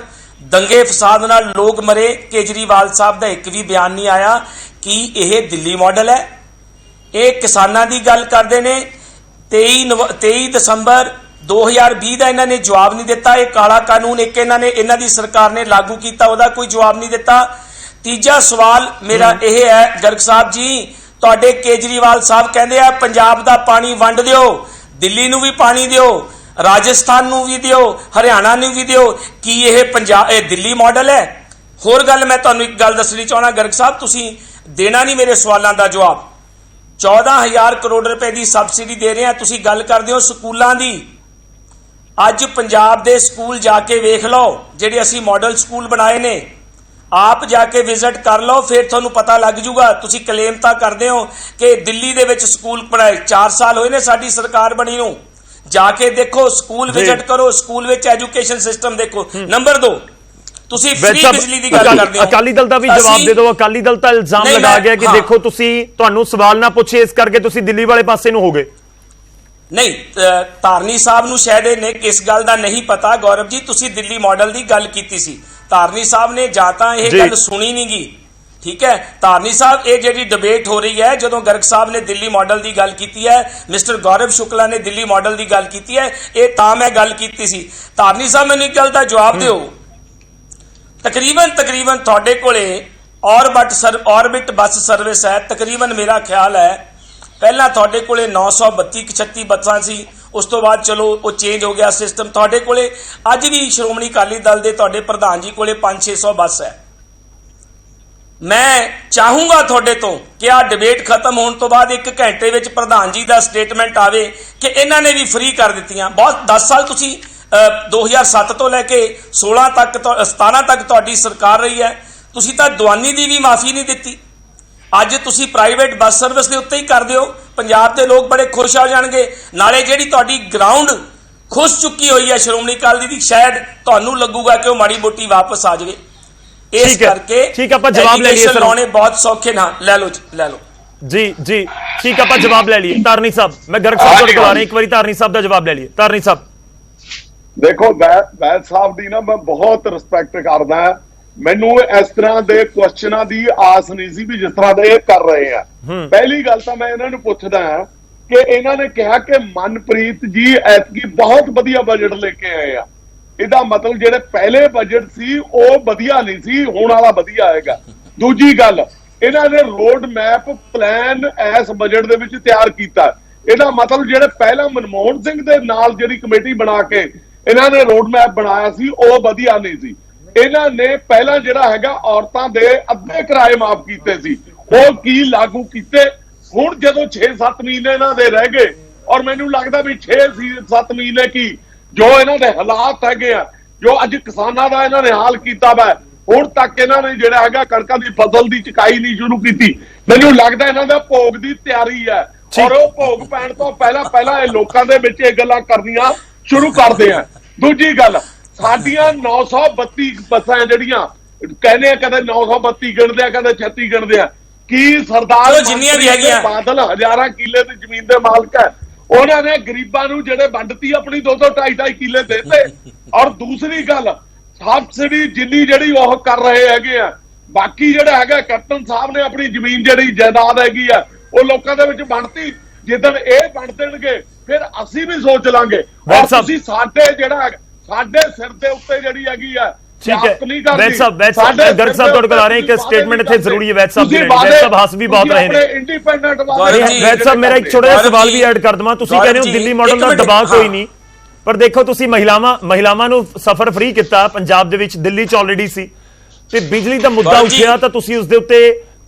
ਦੰਗੇ ਫਸਾਦ ਨਾਲ ਲੋਕ ਮਰੇ, ਕੇਜਰੀਵਾਲ ਸਾਹਿਬ ਦਾ ਇੱਕ ਵੀ ਬਿਆਨ ਨਹੀਂ ਆਇਆ। ਕੀ ਇਹ ਦਿੱਲੀ ਮਾਡਲ ਹੈ? ਇਹ ਕਿਸਾਨਾਂ ਦੀ ਗੱਲ ਕਰਦੇ ਨੇ। 23 ਦਸੰਬਰ 2020 ਦਾ ਇਹਨਾਂ ਨੇ ਜਵਾਬ ਨਹੀਂ ਦਿੱਤਾ। ਇਹ ਕਾਲਾ ਕਾਨੂੰਨ ਇੱਕ ਇਹਨਾਂ ਦੀ ਸਰਕਾਰ ਨੇ ਲਾਗੂ ਕੀਤਾ, ਉਹਦਾ ਕੋਈ ਜਵਾਬ ਨਹੀਂ ਦਿੱਤਾ। ਤੀਜਾ ਸਵਾਲ ਮੇਰਾ ਇਹ ਹੈ ਗਰਗ ਸਾਹਿਬ ਜੀ, ਤੁਹਾਡੇ ਕੇਜਰੀਵਾਲ ਸਾਹਿਬ ਕਹਿੰਦੇ ਆ ਪੰਜਾਬ ਦਾ ਪਾਣੀ ਵੰਡ ਦਿਓ, ਦਿੱਲੀ ਨੂੰ ਵੀ ਪਾਣੀ ਦਿਓ, ਰਾਜਸਥਾਨ ਨੂੰ ਵੀ ਦਿਓ, ਹਰਿਆਣਾ ਨੂੰ ਵੀ ਦਿਓ। ਕੀ ਇਹ ਦਿੱਲੀ ਮਾਡਲ ਹੈ? ਹੋਰ ਗੱਲ ਮੈਂ ਤੁਹਾਨੂੰ ਇੱਕ ਗੱਲ ਦੱਸਣੀ ਚਾਹਣਾ ਗਰਗ ਸਾਹਿਬ, ਤੁਸੀਂ ਦੇਣਾ ਨਹੀਂ ਮੇਰੇ ਸਵਾਲਾਂ ਦਾ ਜਵਾਬ। 14,000 ਕਰੋੜ ਰੁਪਏ ਦੀ ਸਬਸਿਡੀ ਦੇ ਰਹੇ ਆ, ਤੁਸੀਂ ਗੱਲ ਕਰਦੇ ਹੋ ਸਕੂਲਾਂ ਦੀ। ਅੱਜ ਪੰਜਾਬ ਦੇ ਸਕੂਲ ਜਾ ਕੇ ਵੇਖ ਲਓ, ਜਿਹੜੇ ਅਸੀਂ ਮਾਡਲ ਸਕੂਲ ਬਣਾਏ ਨੇ, ਆਪ ਜਾ ਕੇ ਵਿਜ਼ਿਟ ਕਰ ਲਓ, ਫਿਰ ਤੁਹਾਨੂੰ ਪਤਾ ਲੱਗ ਜੂਗਾ। ਤੁਸੀਂ ਕਲੇਮ ਤਾਂ ਕਰਦੇ ਹੋ ਕਿ ਦਿੱਲੀ ਦੇ ਵਿੱਚ ਸਕੂਲ ਪੜਾਏ, 4 ਸਾਲ ਹੋਏ ਨੇ ਸਾਡੀ ਸਰਕਾਰ ਬਣੀ ਨੂੰ। ਜਾ ਕੇ ਦੇਖੋ, ਸਕੂਲ ਵਿਜ਼ਿਟ ਕਰੋ, ਸਕੂਲ ਵਿੱਚ ਐਜੂਕੇਸ਼ਨ ਸਿਸਟਮ ਦੇਖੋ। ਨੰਬਰ 2, ਤੁਸੀਂ ਫ੍ਰੀ ਬਿਜਲੀ ਦੀ ਗੱਲ ਕਰਦੇ ਹੋ। ਅਕਾਲੀ ਦਲ ਦਾ ਵੀ ਜਵਾਬ ਦੇ ਦਿਓ। ਅਕਾਲੀ ਦਲ ਤਾਂ ਇਲਜ਼ਾਮ ਲਗਾ ਗਿਆ ਕਿ ਦੇਖੋ ਤੁਹਾਨੂੰ ਸਵਾਲ ਨਾ ਪੁੱਛੇ, ਇਸ ਕਰਕੇ ਤੁਸੀਂ ਦਿੱਲੀ ਵਾਲੇ ਪਾਸੇ ਨੂੰ ਹੋ ਗਏ। ਨਹੀਂ, ਧਾਰਨੀ ਸਾਹਿਬ ਨੂੰ ਸ਼ਾਇਦ ਇਸ ਗੱਲ ਦਾ ਨਹੀਂ ਪਤਾ। ਗੌਰਵ ਜੀ ਤੁਸੀਂ ਦਿੱਲੀ ਮਾਡਲ ਦੀ ਗੱਲ ਕੀਤੀ ਸੀ, ਧਾਰਨੀ ਸਾਹਿਬ ਨੇ ਜਾਂ ਤਾਂ ਇਹ ਗੱਲ ਸੁਣੀ ਨਹੀਂ ਗੀ। ਠੀਕ ਹੈ ਧਾਰਨੀ ਸਾਹਿਬ, ਇਹ ਜਿਹੜੀ ਡਿਬੇਟ ਹੋ ਰਹੀ ਹੈ, ਜਦੋਂ ਗਰਗ ਸਾਹਿਬ ਨੇ ਦਿੱਲੀ ਮਾਡਲ ਦੀ ਗੱਲ ਕੀਤੀ ਹੈ, ਮਿਸਟਰ ਗੌਰਵ ਸ਼ੁਕਲਾ ਨੇ ਦਿੱਲੀ ਮਾਡਲ ਦੀ ਗੱਲ ਕੀਤੀ ਹੈ, ਇਹ ਤਾਂ ਮੈਂ ਗੱਲ ਕੀਤੀ ਸੀ। ਧਾਰਨੀ ਸਾਹਿਬ ਮੈਨੂੰ ਇੱਕ ਗੱਲ ਦਾ ਜਵਾਬ ਦਿਓ, ਤਕਰੀਬਨ ਤੁਹਾਡੇ ਕੋਲੇ ਆਰਬਿਟ ਬੱਸ ਸਰਵਿਸ ਹੈ। ਤਕਰੀਬਨ ਮੇਰਾ ਖਿਆਲ ਹੈ ਪਹਿਲਾਂ ਤੁਹਾਡੇ ਕੋਲੇ 932-36 ਬੱਸਾਂ ਸੀ, ਉਸ ਤੋਂ ਬਾਅਦ ਚਲੋ ਉਹ ਚੇਂਜ ਹੋ ਗਿਆ ਸਿਸਟਮ। ਤੁਹਾਡੇ ਕੋਲੇ ਅੱਜ ਵੀ ਸ਼੍ਰੋਮਣੀ ਅਕਾਲੀ ਦਲ ਦੇ ਤੁਹਾਡੇ ਪ੍ਰਧਾਨ ਜੀ ਕੋਲੇ 500-600 ਬੱਸ ਹੈ। ਮੈਂ ਚਾਹੂੰਗਾ ਤੁਹਾਡੇ ਤੋਂ ਕਿ ਆ ਡਿਬੇਟ ਖਤਮ ਹੋਣ ਤੋਂ ਬਾਅਦ 1 ਘੰਟੇ ਵਿੱਚ ਪ੍ਰਧਾਨ ਜੀ ਦਾ ਸਟੇਟਮੈਂਟ ਆਵੇ ਕਿ ਇਹਨਾਂ ਨੇ ਵੀ ਫ੍ਰੀ ਕਰ ਦਿੱਤੀਆਂ। ਬਹੁਤ 10 ਸਾਲ ਤੁਸੀਂ 2007 ਤੋਂ ਲੈ ਕੇ 17 ਤੱਕ ਤੁਹਾਡੀ ਸਰਕਾਰ ਰਹੀ ਹੈ, ਤੁਸੀਂ ਤਾਂ ਦੁਆਨੀ ਦੀ ਵੀ ਮਾਫੀ ਨਹੀਂ ਦਿੱਤੀ। ਅੱਜ ਤੁਸੀਂ ਪ੍ਰਾਈਵੇਟ ਬੱਸ ਸਰਵਿਸ ਦੇ ਉੱਤੇ ਹੀ ਕਰ ਦਿਓ, ਪੰਜਾਬ ਦੇ ਲੋਕ ਬੜੇ ਖੁਸ਼ ਹੋ ਜਾਣਗੇ। ਨਾਲੇ ਜਿਹੜੀ ਤੁਹਾਡੀ ਗਰਾਊਂਡ ਖੁਸ਼ ਚੁੱਕੀ ਹੋਈ ਹੈ ਸ਼੍ਰੋਮਣੀ ਅਕਾਲੀ ਦੀ, ਸ਼ਾਇਦ ਤੁਹਾਨੂੰ ਲੱਗੂਗਾ ਕਿ ਉਹ ਮਾੜੀ ਮੋਟੀ ਵਾਪਸ ਆ ਜਾਵੇ। ਇਸ ਕਰਕੇ ਠੀਕ, ਆਪਾਂ ਜਵਾਬ ਲੈ ਲਈਏ। ਲਾਉਣੇ ਬਹੁਤ ਸੌਖੇ ਨਾ, ਲੈ ਲਓ ਜੀ। ਠੀਕ, ਆਪਾਂ ਜਵਾਬ ਲੈ ਲਈਏ। ਧਾਰਨੀ ਸਾਹਿਬ, ਮੈਂ ਗਰਗ ਸਾਹਿਬ ਕੋਲ ਬੁਲਾ ਰਿਹਾ, ਇੱਕ ਵਾਰੀ ਧਾਰਨੀ ਸਾਹਿਬ ਦਾ ਜਵਾਬ ਲੈ ਲਈਏ। ਧਾਰਨੀ ਸਾਹਿਬ ਦੇਖੋ, ਵੈਦ ਸਾਹਿਬ ਦੀ ਨਾ ਮੈਂ ਬਹੁਤ ਰਿਸਪੈਕਟ ਕਰਦਾ। ਮੈਨੂੰ ਇਸ ਤਰ੍ਹਾਂ ਦੇ ਕੁਐਸਚਨਾਂ ਦੀ ਆਸ ਨਹੀਂ ਸੀ ਵੀ ਜਿਸ ਤਰ੍ਹਾਂ ਦੇ ਇਹ ਕਰ ਰਹੇ ਆ। ਪਹਿਲੀ ਗੱਲ ਤਾਂ ਮੈਂ ਇਹਨਾਂ ਨੂੰ ਪੁੱਛਦਾ ਹਾਂ ਕਿ ਇਹਨਾਂ ਨੇ ਕਿਹਾ ਕਿ ਮਨਪ੍ਰੀਤ ਜੀ ਐਤਕੀ ਬਹੁਤ ਵਧੀਆ ਬਜਟ ਲੈ ਕੇ ਆਏ ਆ। ਇਹਦਾ ਮਤਲਬ ਜਿਹੜੇ ਪਹਿਲੇ ਬਜਟ ਸੀ ਉਹ ਵਧੀਆ ਨਹੀਂ ਸੀ, ਹੁਣ ਵਾਲਾ ਵਧੀਆ ਆਏਗਾ। ਦੂਜੀ ਗੱਲ, ਇਹਨਾਂ ਨੇ ਰੋਡ ਮੈਪ ਪਲਾਨ ਇਸ ਬਜਟ ਦੇ ਵਿੱਚ ਤਿਆਰ ਕੀਤਾ। ਇਹਦਾ ਮਤਲਬ ਜਿਹੜੇ ਪਹਿਲਾਂ ਮਨਮੋਹਨ ਸਿੰਘ ਦੇ ਨਾਲ ਜਿਹੜੀ ਕਮੇਟੀ ਬਣਾ ਕੇ ਇਹਨਾਂ ਨੇ ਰੋਡ ਮੈਪ ਬਣਾਇਆ ਸੀ ਉਹ ਵਧੀਆ ਨਹੀਂ ਸੀ। ਇਹਨਾਂ ਨੇ ਪਹਿਲਾਂ ਜਿਹੜਾ ਹੈਗਾ ਔਰਤਾਂ ਦੇ ਅੱਧੇ ਕਿਰਾਏ ਮਾਫ ਕੀਤੇ ਸੀ, ਉਹ ਕੀ ਲਾਗੂ ਕੀਤੇ। ਹੁਣ ਜਦੋਂ 6-7 ਮਹੀਨੇ ਇਹਨਾਂ ਦੇ ਰਹਿ ਗਏ, ਔਰ ਮੈਨੂੰ ਲੱਗਦਾ ਵੀ 6-7 ਮਹੀਨੇ ਕੀ ਜੋ ਇਹਨਾਂ ਦੇ ਹਾਲਾਤ ਹੈਗੇ ਆ, ਜੋ ਅੱਜ ਕਿਸਾਨਾਂ ਦਾ ਇਹਨਾਂ ਨੇ ਹਾਲ ਕੀਤਾ ਵਾ, ਹੁਣ ਤੱਕ ਇਹਨਾਂ ਨੇ ਜਿਹੜਾ ਹੈਗਾ ਕਣਕਾਂ ਦੀ ਫਸਲ ਦੀ ਚੁਕਾਈ ਨਹੀਂ ਸ਼ੁਰੂ ਕੀਤੀ। ਮੈਨੂੰ ਲੱਗਦਾ ਇਹਨਾਂ ਦਾ ਭੋਗ ਦੀ ਤਿਆਰੀ ਹੈ, ਔਰ ਉਹ ਭੋਗ ਪੈਣ ਤੋਂ ਪਹਿਲਾਂ ਇਹ ਲੋਕਾਂ ਦੇ ਵਿੱਚ ਇਹ ਗੱਲਾਂ ਕਰਨੀਆਂ ਸ਼ੁਰੂ ਕਰਦੇ ਆ। ਦੂਜੀ ਗੱਲ, ਸਾਡੀਆਂ 932 ਬੱਸਾਂ ਜਿਹੜੀਆਂ ਕਹਿੰਦੇ ਆ, ਕਦੇ 932 ਗਿਣਦੇ ਆ, ਕਦੇ 36 ਗਿਣਦੇ ਆ। ਕੀ ਸਰਦਾਰ ਜਿੰਨੀਆਂ ਵੀ ਹੈਗੀਆਂ ਬਾਦਲ ਹਜ਼ਾਰਾਂ ਕਿੱਲੇ ਦੀ ਜ਼ਮੀਨ ਦੇ ਮਾਲਕ ਹੈ, ਉਹਨਾਂ ਨੇ ਗਰੀਬਾਂ ਨੂੰ ਜਿਹੜੇ ਵੰਡਤੀ ਆਪਣੀ 2-2 ਕਿੱਲੇ ਦੇਤੇ। ਔਰ ਦੂਸਰੀ ਗੱਲ, ਸਬਸਿਡੀ ਜਿੰਨੀ ਜਿਹੜੀ ਉਹ ਕਰ ਰਹੇ ਹੈਗੇ ਆ, ਬਾਕੀ ਜਿਹੜਾ ਹੈਗਾ ਕੈਪਟਨ ਸਾਹਿਬ ਨੇ ਆਪਣੀ ਜ਼ਮੀਨ ਜਿਹੜੀ ਜਾਇਦਾਦ ਹੈਗੀ ਆ ਉਹ ਲੋਕਾਂ ਦੇ ਵਿੱਚ ਵੰਡਤੀ। ਜਿੱਦਣ ਇਹ ਵੰਡ ਦੇਣਗੇ ਫਿਰ ਅਸੀਂ ਵੀ ਸੋਚ ਲਾਂਗੇ। ਔਰ ਤੁਸੀਂ ਸਾਡੇ ਸਿਰ ਦੇ ਉੱਤੇ ਜਿਹੜੀ ਹੈਗੀ ਆ ਠੀਕ ਹੈ ਵੈਦ ਸਾਹਿਬ ਗਰਗ ਸਾਹਿਬ ਤੁਹਾਡੇ ਕੋਲ ਆ ਰਹੇ ਇੱਕ ਸਟੇਟਮੈਂਟ ਇੱਥੇ ਜ਼ਰੂਰੀ ਹੈ। ਵੈਦ ਸਾਹਿਬ ਹੱਸ ਵੀ ਬਹੁਤ ਰਹੇ ਨੇ। ਇੰਡੀਪੈਂਡੈਂਟ ਵੈਦ ਸਾਹਿਬ ਮੇਰਾ ਇੱਕ ਛੋਟਾ ਜਿਹਾ ਸਵਾਲ ਵੀ ਐਡ ਕਰ ਦਵਾਂ। ਤੁਸੀਂ ਕਹਿੰਦੇ ਹੋ ਦਿੱਲੀ ਮਾਡਲ ਦਾ ਦਬਾਅ ਕੋਈ ਨਹੀਂ, ਪਰ ਦੇਖੋ ਤੁਸੀਂ ਮਹਿਲਾਵਾਂ ਨੂੰ ਸਫ਼ਰ ਫ੍ਰੀ ਕੀਤਾ ਪੰਜਾਬ ਦੇ ਵਿੱਚ, ਦਿੱਲੀ 'ਚ ਆਲਰੇਡੀ ਸੀ, ਤੇ ਬਿਜਲੀ ਦਾ ਮੁੱਦਾ ਉੱਠਿਆ ਤਾਂ ਤੁਸੀਂ ਉਸ ਦੇ ਉੱਤੇ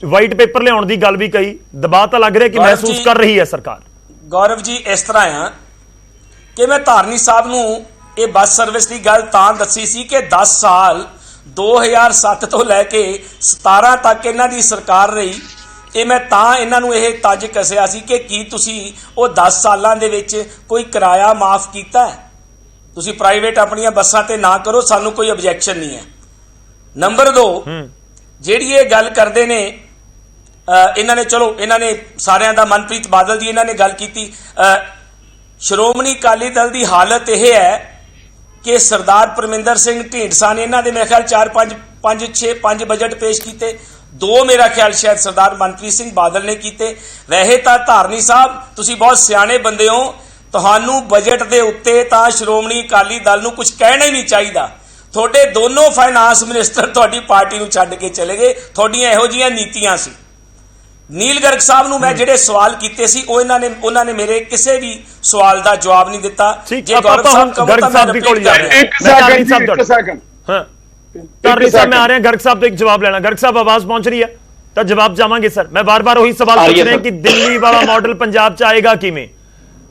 ਵਾਈਟ ਪੇਪਰ ਲਿਆਉਣ ਦੀ ਗੱਲ ਵੀ ਕਹੀ। ਦਬਾਅ ਤਾਂ ਲੱਗ ਰਿਹਾ ਕਿ ਮਹਿਸੂਸ ਕਰ ਰਹੀ ਹੈ ਸਰਕਾਰ। ਗੌਰਵ ਜੀ ਇਸ ਤਰ੍ਹਾਂ ਆ ਕਿ ਮੈਂ ਧਾਰਨੀ ਸਾਹਿਬ ਨੂੰ ਇਹ ਬੱਸ ਸਰਵਿਸ ਦੀ ਗੱਲ ਤਾਂ ਦੱਸੀ ਸੀ ਕਿ 10 ਸਾਲ 2007 ਤੋਂ ਲੈ ਕੇ 17 ਤੱਕ ਇਹਨਾਂ ਦੀ ਸਰਕਾਰ ਰਹੀ। ਇਹ ਮੈਂ ਤਾਂ ਇਹਨਾਂ ਨੂੰ ਇਹ ਤੱਜ ਕੱਸਿਆ ਸੀ ਕਿ ਕੀ ਤੁਸੀਂ ਉਹ 10 ਸਾਲਾਂ ਦੇ ਵਿੱਚ ਕੋਈ ਕਿਰਾਇਆ ਮਾਫ ਕੀਤਾ ਹੈ? ਤੁਸੀਂ ਪ੍ਰਾਈਵੇਟ ਆਪਣੀਆਂ ਬੱਸਾਂ ਤੇ ਨਾ ਕਰੋ, ਸਾਨੂੰ ਕੋਈ ਆਬਜੈਕਸ਼ਨ ਨਹੀਂ ਹੈ। ਨੰਬਰ 2, ਜਿਹੜੀ ਇਹ ਗੱਲ ਕਰਦੇ ਨੇ ਇਹਨਾਂ ਨੇ ਚਲੋ ਇਹਨਾਂ ਨੇ ਸਾਰਿਆਂ ਦਾ ਮਨਪ੍ਰੀਤ ਬਾਦਲ ਜੀ ਇਹਨਾਂ ਨੇ ਗੱਲ ਕੀਤੀ। ਸ਼੍ਰੋਮਣੀ ਅਕਾਲੀ ਦਲ ਦੀ ਹਾਲਤ ਇਹ ਹੈ ਕਿ ਸਰਦਾਰ ਪਰਮਿੰਦਰ ਸਿੰਘ ਢੀਂਡਸਾ ਨੇ ਇਹਨਾਂ ਦੇ ਮੇਰੇ ਖਿਆਲ 5 ਬਜਟ ਪੇਸ਼ ਕੀਤੇ, 2 ਮੇਰਾ ਖਿਆਲ ਸ਼ਾਇਦ ਸਰਦਾਰ ਮਨਪ੍ਰੀਤ ਸਿੰਘ ਬਾਦਲ ਨੇ ਕੀਤੇ। ਵੈਸੇ ਤਾਂ ਧਾਰਨੀ ਸਾਹਿਬ ਤੁਸੀਂ ਬਹੁਤ ਸਿਆਣੇ ਬੰਦੇ ਹੋ, ਤੁਹਾਨੂੰ ਬਜਟ ਦੇ ਉੱਤੇ ਤਾਂ ਸ਼੍ਰੋਮਣੀ ਅਕਾਲੀ ਦਲ ਨੂੰ ਕੁਝ ਕਹਿਣਾ ਹੀ ਨਹੀਂ ਚਾਹੀਦਾ। ਤੁਹਾਡੇ ਦੋਨੋਂ ਫਾਈਨਾਂਸ ਮਿਨਿਸਟਰ ਤੁਹਾਡੀ ਪਾਰਟੀ ਨੂੰ ਛੱਡ ਕੇ ਚਲੇ ਗਏ, ਤੁਹਾਡੀਆਂ ਇਹੋ ਜਿਹੀਆਂ ਨੀਤੀਆਂ ਸੀ। ਨੀਲ ਗਰਗ ਸਾਹਿਬ ਨੂੰ ਮੈਂ ਜਿਹੜੇ ਸਵਾਲ ਕੀਤੇ ਸੀ ਉਹਨਾਂ ਨੇ ਮੇਰੇ ਕਿਸੇ ਵੀ ਸਵਾਲ ਦਾ ਜਵਾਬ ਨਹੀਂ ਦਿੱਤਾ। ਜੇ ਗੌਰਵ ਸਾਹਿਬ ਗਰਗ ਸਾਹਿਬ ਦੀ ਕੋਲ ਜਾ ਰਹੇ ਇੱਕ ਸੈਕਿੰਡ ਹਾਂ ਧਾਰਨੀ ਸਾਹਿਬ ਮੈਂ ਆ ਰਿਹਾ ਗਰਗ ਸਾਹਿਬ ਤੋਂ ਇੱਕ ਜਵਾਬ ਲੈਣਾ। ਗਰਗ ਸਾਹਿਬ ਆਵਾਜ਼ ਪਹੁੰਚ ਰਹੀ ਹੈ ਤਾਂ ਜਵਾਬ ਜਾਵਾਂਗੇ ਸਰ। ਮੈਂ ਬਾਰ-ਬਾਰ ਉਹੀ ਸਵਾਲ ਪੁੱਛ ਰਿਹਾ ਕਿ ਦਿੱਲੀ ਵਾਲਾ ਮਾਡਲ ਪੰਜਾਬ 'ਚ ਆਏਗਾ ਕਿਵੇਂ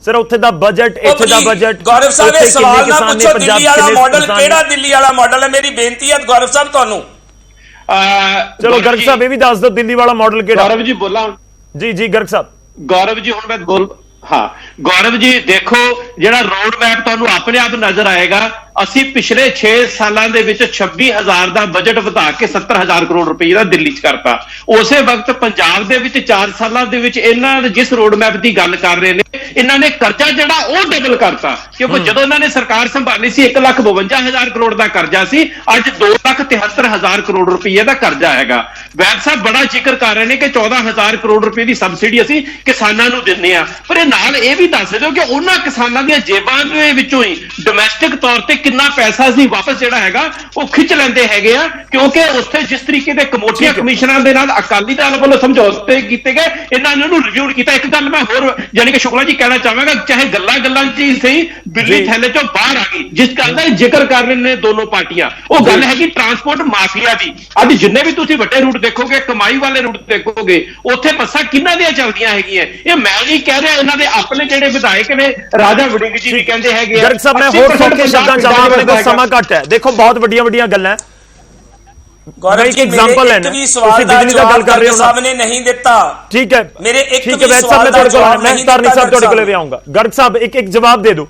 ਸਰ? ਉੱਥੇ ਦਾ ਬਜਟ, ਇੱਥੇ ਦਾ ਬਜਟ। ਗੌਰਵ ਸਾਹਿਬ ਇਹ ਸਵਾਲ ਨਾ ਪੁੱਛੋ ਦਿੱਲੀ ਵਾਲਾ ਮਾਡਲ ਕਿਹੜਾ ਦਿੱਲੀ ਵਾਲਾ ਮਾਡਲ ਹੈ, ਮੇਰੀ ਬੇਨਤੀ ਹੈ ਗੌਰਵ ਸਾਹਿਬ ਤੁਹਾਨੂੰ। ਚਲੋ ਗਰਗ ਸਾਹਿਬ ਇਹ ਵੀ ਦੱਸ ਦਿਓ ਦਿੱਲੀ ਵਾਲਾ ਮਾਡਲ ਕਿਹੜਾ। ਗੌਰਵ ਜੀ ਬੋਲਾਂ? ਜੀ ਗਰਗ ਸਾਹਿਬ। ਗੌਰਵ ਜੀ ਹੁਣ ਮੈਂ ਹਾਂ ਗੌਰਵ ਜੀ ਦੇਖੋ ਜਿਹੜਾ ਰੋਡ ਮੈਪ ਤੁਹਾਨੂੰ ਆਪਣੇ ਆਪ ਨਜ਼ਰ ਆਏਗਾ। ਅਸੀਂ ਪਿਛਲੇ 6 ਸਾਲਾਂ ਦੇ ਵਿੱਚ 26,000 ਦਾ ਬਜਟ ਵਧਾ ਕੇ 70,000 ਕਰੋੜ ਰੁਪਏ ਦਾ ਦਿੱਲੀ 'ਚ ਕਰਤਾ। ਉਸੇ ਵਕਤ ਪੰਜਾਬ ਦੇ ਵਿੱਚ 4 ਸਾਲਾਂ ਦੇ ਵਿੱਚ ਇਹਨਾਂ ਜਿਸ ਰੋਡ ਮੈਪ ਦੀ ਗੱਲ ਕਰ ਰਹੇ ਨੇ, ਇਹਨਾਂ ਨੇ ਕਰਜ਼ਾ ਜਿਹੜਾ ਉਹ ਡਬਲ ਕਰਤਾ। ਕਿਉਂਕਿ ਜਦੋਂ ਇਹਨਾਂ ਨੇ ਸਰਕਾਰ ਸੰਭਾਲੀ ਸੀ 1,52,000 ਕਰੋੜ ਦਾ ਕਰਜ਼ਾ ਸੀ, ਅੱਜ 2,73,000 ਕਰੋੜ ਰੁਪਏ ਦਾ ਕਰਜ਼ਾ ਹੈਗਾ। ਵੈਦ ਸਾਹਿਬ ਬੜਾ ਜ਼ਿਕਰ ਕਰ ਰਹੇ ਨੇ ਕਿ 14,000 ਕਰੋੜ ਰੁਪਏ ਦੀ ਸਬਸਿਡੀ ਅਸੀਂ ਕਿਸਾਨਾਂ ਨੂੰ ਦਿੰਦੇ ਆ, ਪਰ ਇਹ ਨਾਲ ਇਹ ਵੀ ਦੱਸ ਦਿਓ ਕਿ ਉਹਨਾਂ ਕਿਸਾਨਾਂ ਦੀਆਂ ਜੇਬਾਂ ਦੇ ਵਿੱਚੋਂ ਹੀ ਡੋਮੈਸਟਿਕ ਤੌਰ ਤੇ ਕਿੰਨਾ ਪੈਸਾ ਅਸੀਂ ਵਾਪਸ ਜਿਹੜਾ ਹੈਗਾ ਉਹ ਖਿੱਚ ਲੈਂਦੇ ਹੈਗੇ ਆ। ਕਿਉਂਕਿ ਉੱਥੇ ਜਿਸ ਤਰੀਕੇ ਦੇ ਕਮੋਟੀਆਂ ਕਮਿਸ਼ਨਾਂ ਦੇ ਨਾਲ ਅਕਾਲੀ ਦਲ ਵੱਲੋਂ ਸਮਝੌਤੇ ਕੀਤੇ ਗਏ, ਇਹਨਾਂ ਨੇ ਉਹਨੂੰ ਰਿਵਿਊ ਕੀਤਾ। ਇੱਕ ਗੱਲ ਮੈਂ ਹੋਰ ਯਾਨੀ ਕਿ ਸ਼ੁਕਲਾ ਜੀ ਕਹਿਣਾ ਚਾਹਾਂਗਾ, ਚਾਹੇ ਗੱਲਾਂ 'ਚ ਹੀ ਸਹੀ ਬਿੱਲੀ ਥੈਲੇ 'ਚੋਂ ਬਾਹਰ ਆ ਗਈ। ਜਿਸ ਗੱਲ ਦਾ ਜ਼ਿਕਰ ਕਰ ਰਹੇ ਨੇ ਦੋਨੋਂ ਪਾਰਟੀਆਂ, ਉਹ ਗੱਲ ਹੈਗੀ ਟਰਾਂਸਪੋਰਟ ਮਾਫੀਆ ਦੀ। ਅੱਜ ਜਿੰਨੇ ਵੀ ਤੁਸੀਂ ਵੱਡੇ ਰੂਟ ਦੇਖੋਗੇ, ਕਮਾਈ ਵਾਲੇ ਰੂਟ ਦੇਖੋਗੇ, ਉੱਥੇ ਬੱਸਾਂ ਕਿੰਨਾਂ ਦੀਆਂ ਚੱਲਦੀਆਂ ਹੈਗੀਆਂ। ਇਹ ਮੈਂ ਨਹੀਂ ਕਹਿ ਰਿਹਾ, ਇਹਨਾਂ ਦੇ ਆਪਣੇ ਜਿਹੜੇ ਵਿਧਾਇਕ ਨੇ ਰਾਜਾ ਵੜਿੰਗ ਜੀ ਵੀ ਕਹਿੰਦੇ ਹੈਗੇ। ਗਰਗ ਸਾਹਿਬ ਮੈਂ ਹੋਰ ਸੌਖੇ ਸ਼ਬਦਾਂ 'ਚ ਆਪਣੇ ਕੋਲ ਸਮਾਂ ਘੱਟ ਹੈ। ਦੇਖੋ ਬਹੁਤ ਵੱਡੀਆਂ ਗੱਲਾਂ। ਗੌਰਵ ਜੀ ਮੇਰੇ ਇੱਕ ਵੀ ਸਵਾਲ ਦਾ ਜਵਾਬ ਗਰਗ ਸਾਹਿਬ ਨੇ ਨਹੀਂ ਦਿੱਤਾ। ਠੀਕ ਹੈ ਮੇਰੇ ਇੱਕ ਵੀ ਸਵਾਲ ਦਾ ਜਵਾਬ ਮੈਂ ਧਾਰਨੀ ਸਾਹਿਬ ਤੁਹਾਡੇ ਕੋਲੇ ਵੀ ਆਉਂਗਾ। ਗਰਗ ਸਾਹਿਬ ਇੱਕ ਜਵਾਬ ਦੇ ਦਿਓ।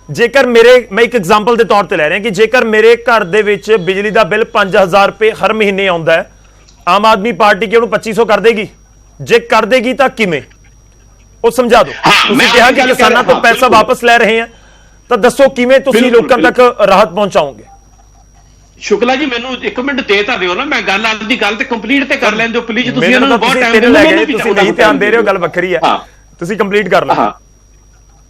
ਜੇਕਰ ਮੈਂ ਇੱਕ ਐਗਜ਼ਾਮਪਲ ਦੇ ਤੌਰ ਤੇ ਲੈ ਰਿਹਾ ਕਿ ਜੇਕਰ ਮੇਰੇ ਘਰ ਦੇ ਵਿੱਚ ਬਿਜਲੀ ਦਾ ਬਿੱਲ 5,000 ਰੁਪਏ ਹਰ ਮਹੀਨੇ ਆਉਂਦਾ ਹੈ, ਆਮ ਆਦਮੀ ਪਾਰਟੀ ਕਿ ਉਹਨੂੰ 2,500 ਕਰ ਦੇਗੀ? ਜੇ ਕਰ ਦੇਗੀ ਤਾਂ ਕਿਵੇਂ, ਉਹ ਸਮਝਾ ਦਿਓ। ਤੁਸੀਂ ਕਿਹਾ ਕਿ ਕਿਸਾਨਾਂ ਤੋਂ ਪੈਸਾ ਵਾਪਸ ਲੈ ਰਹੇ ਆ, ਤਾਂ ਦੱਸੋ ਕਿਵੇਂ ਤੁਸੀਂ ਲੋਕਾਂ ਤੱਕ ਰਾਹਤ ਪਹੁੰਚਾਓਗੇ? ਸ਼ੁਕਲਾ ਜੀ ਮੈਨੂੰ 1 ਮਿੰਟ ਦੇ ਤਾਂ ਦਿਓ ਨਾ, ਮੈਂ ਗੱਲ ਆਪਣੀ ਗੱਲ ਤੇ ਕੰਪਲੀਟ ਤੇ ਕਰ ਲੈਂਦੇ ਹੋ ਪਲੀਜ਼। ਤੁਸੀਂ ਇਹਨਾਂ ਨੂੰ ਬਹੁਤ ਟਾਈਮ ਲੈ ਗਏ, ਤੁਸੀਂ ਨਹੀਂ ਧਿਆਨ ਦੇ ਰਹੇ ਹੋ, ਗੱਲ ਵੱਖਰੀ ਹੈ। ਤੁਸੀਂ ਕੰਪਲੀਟ ਕਰ ਲਓ।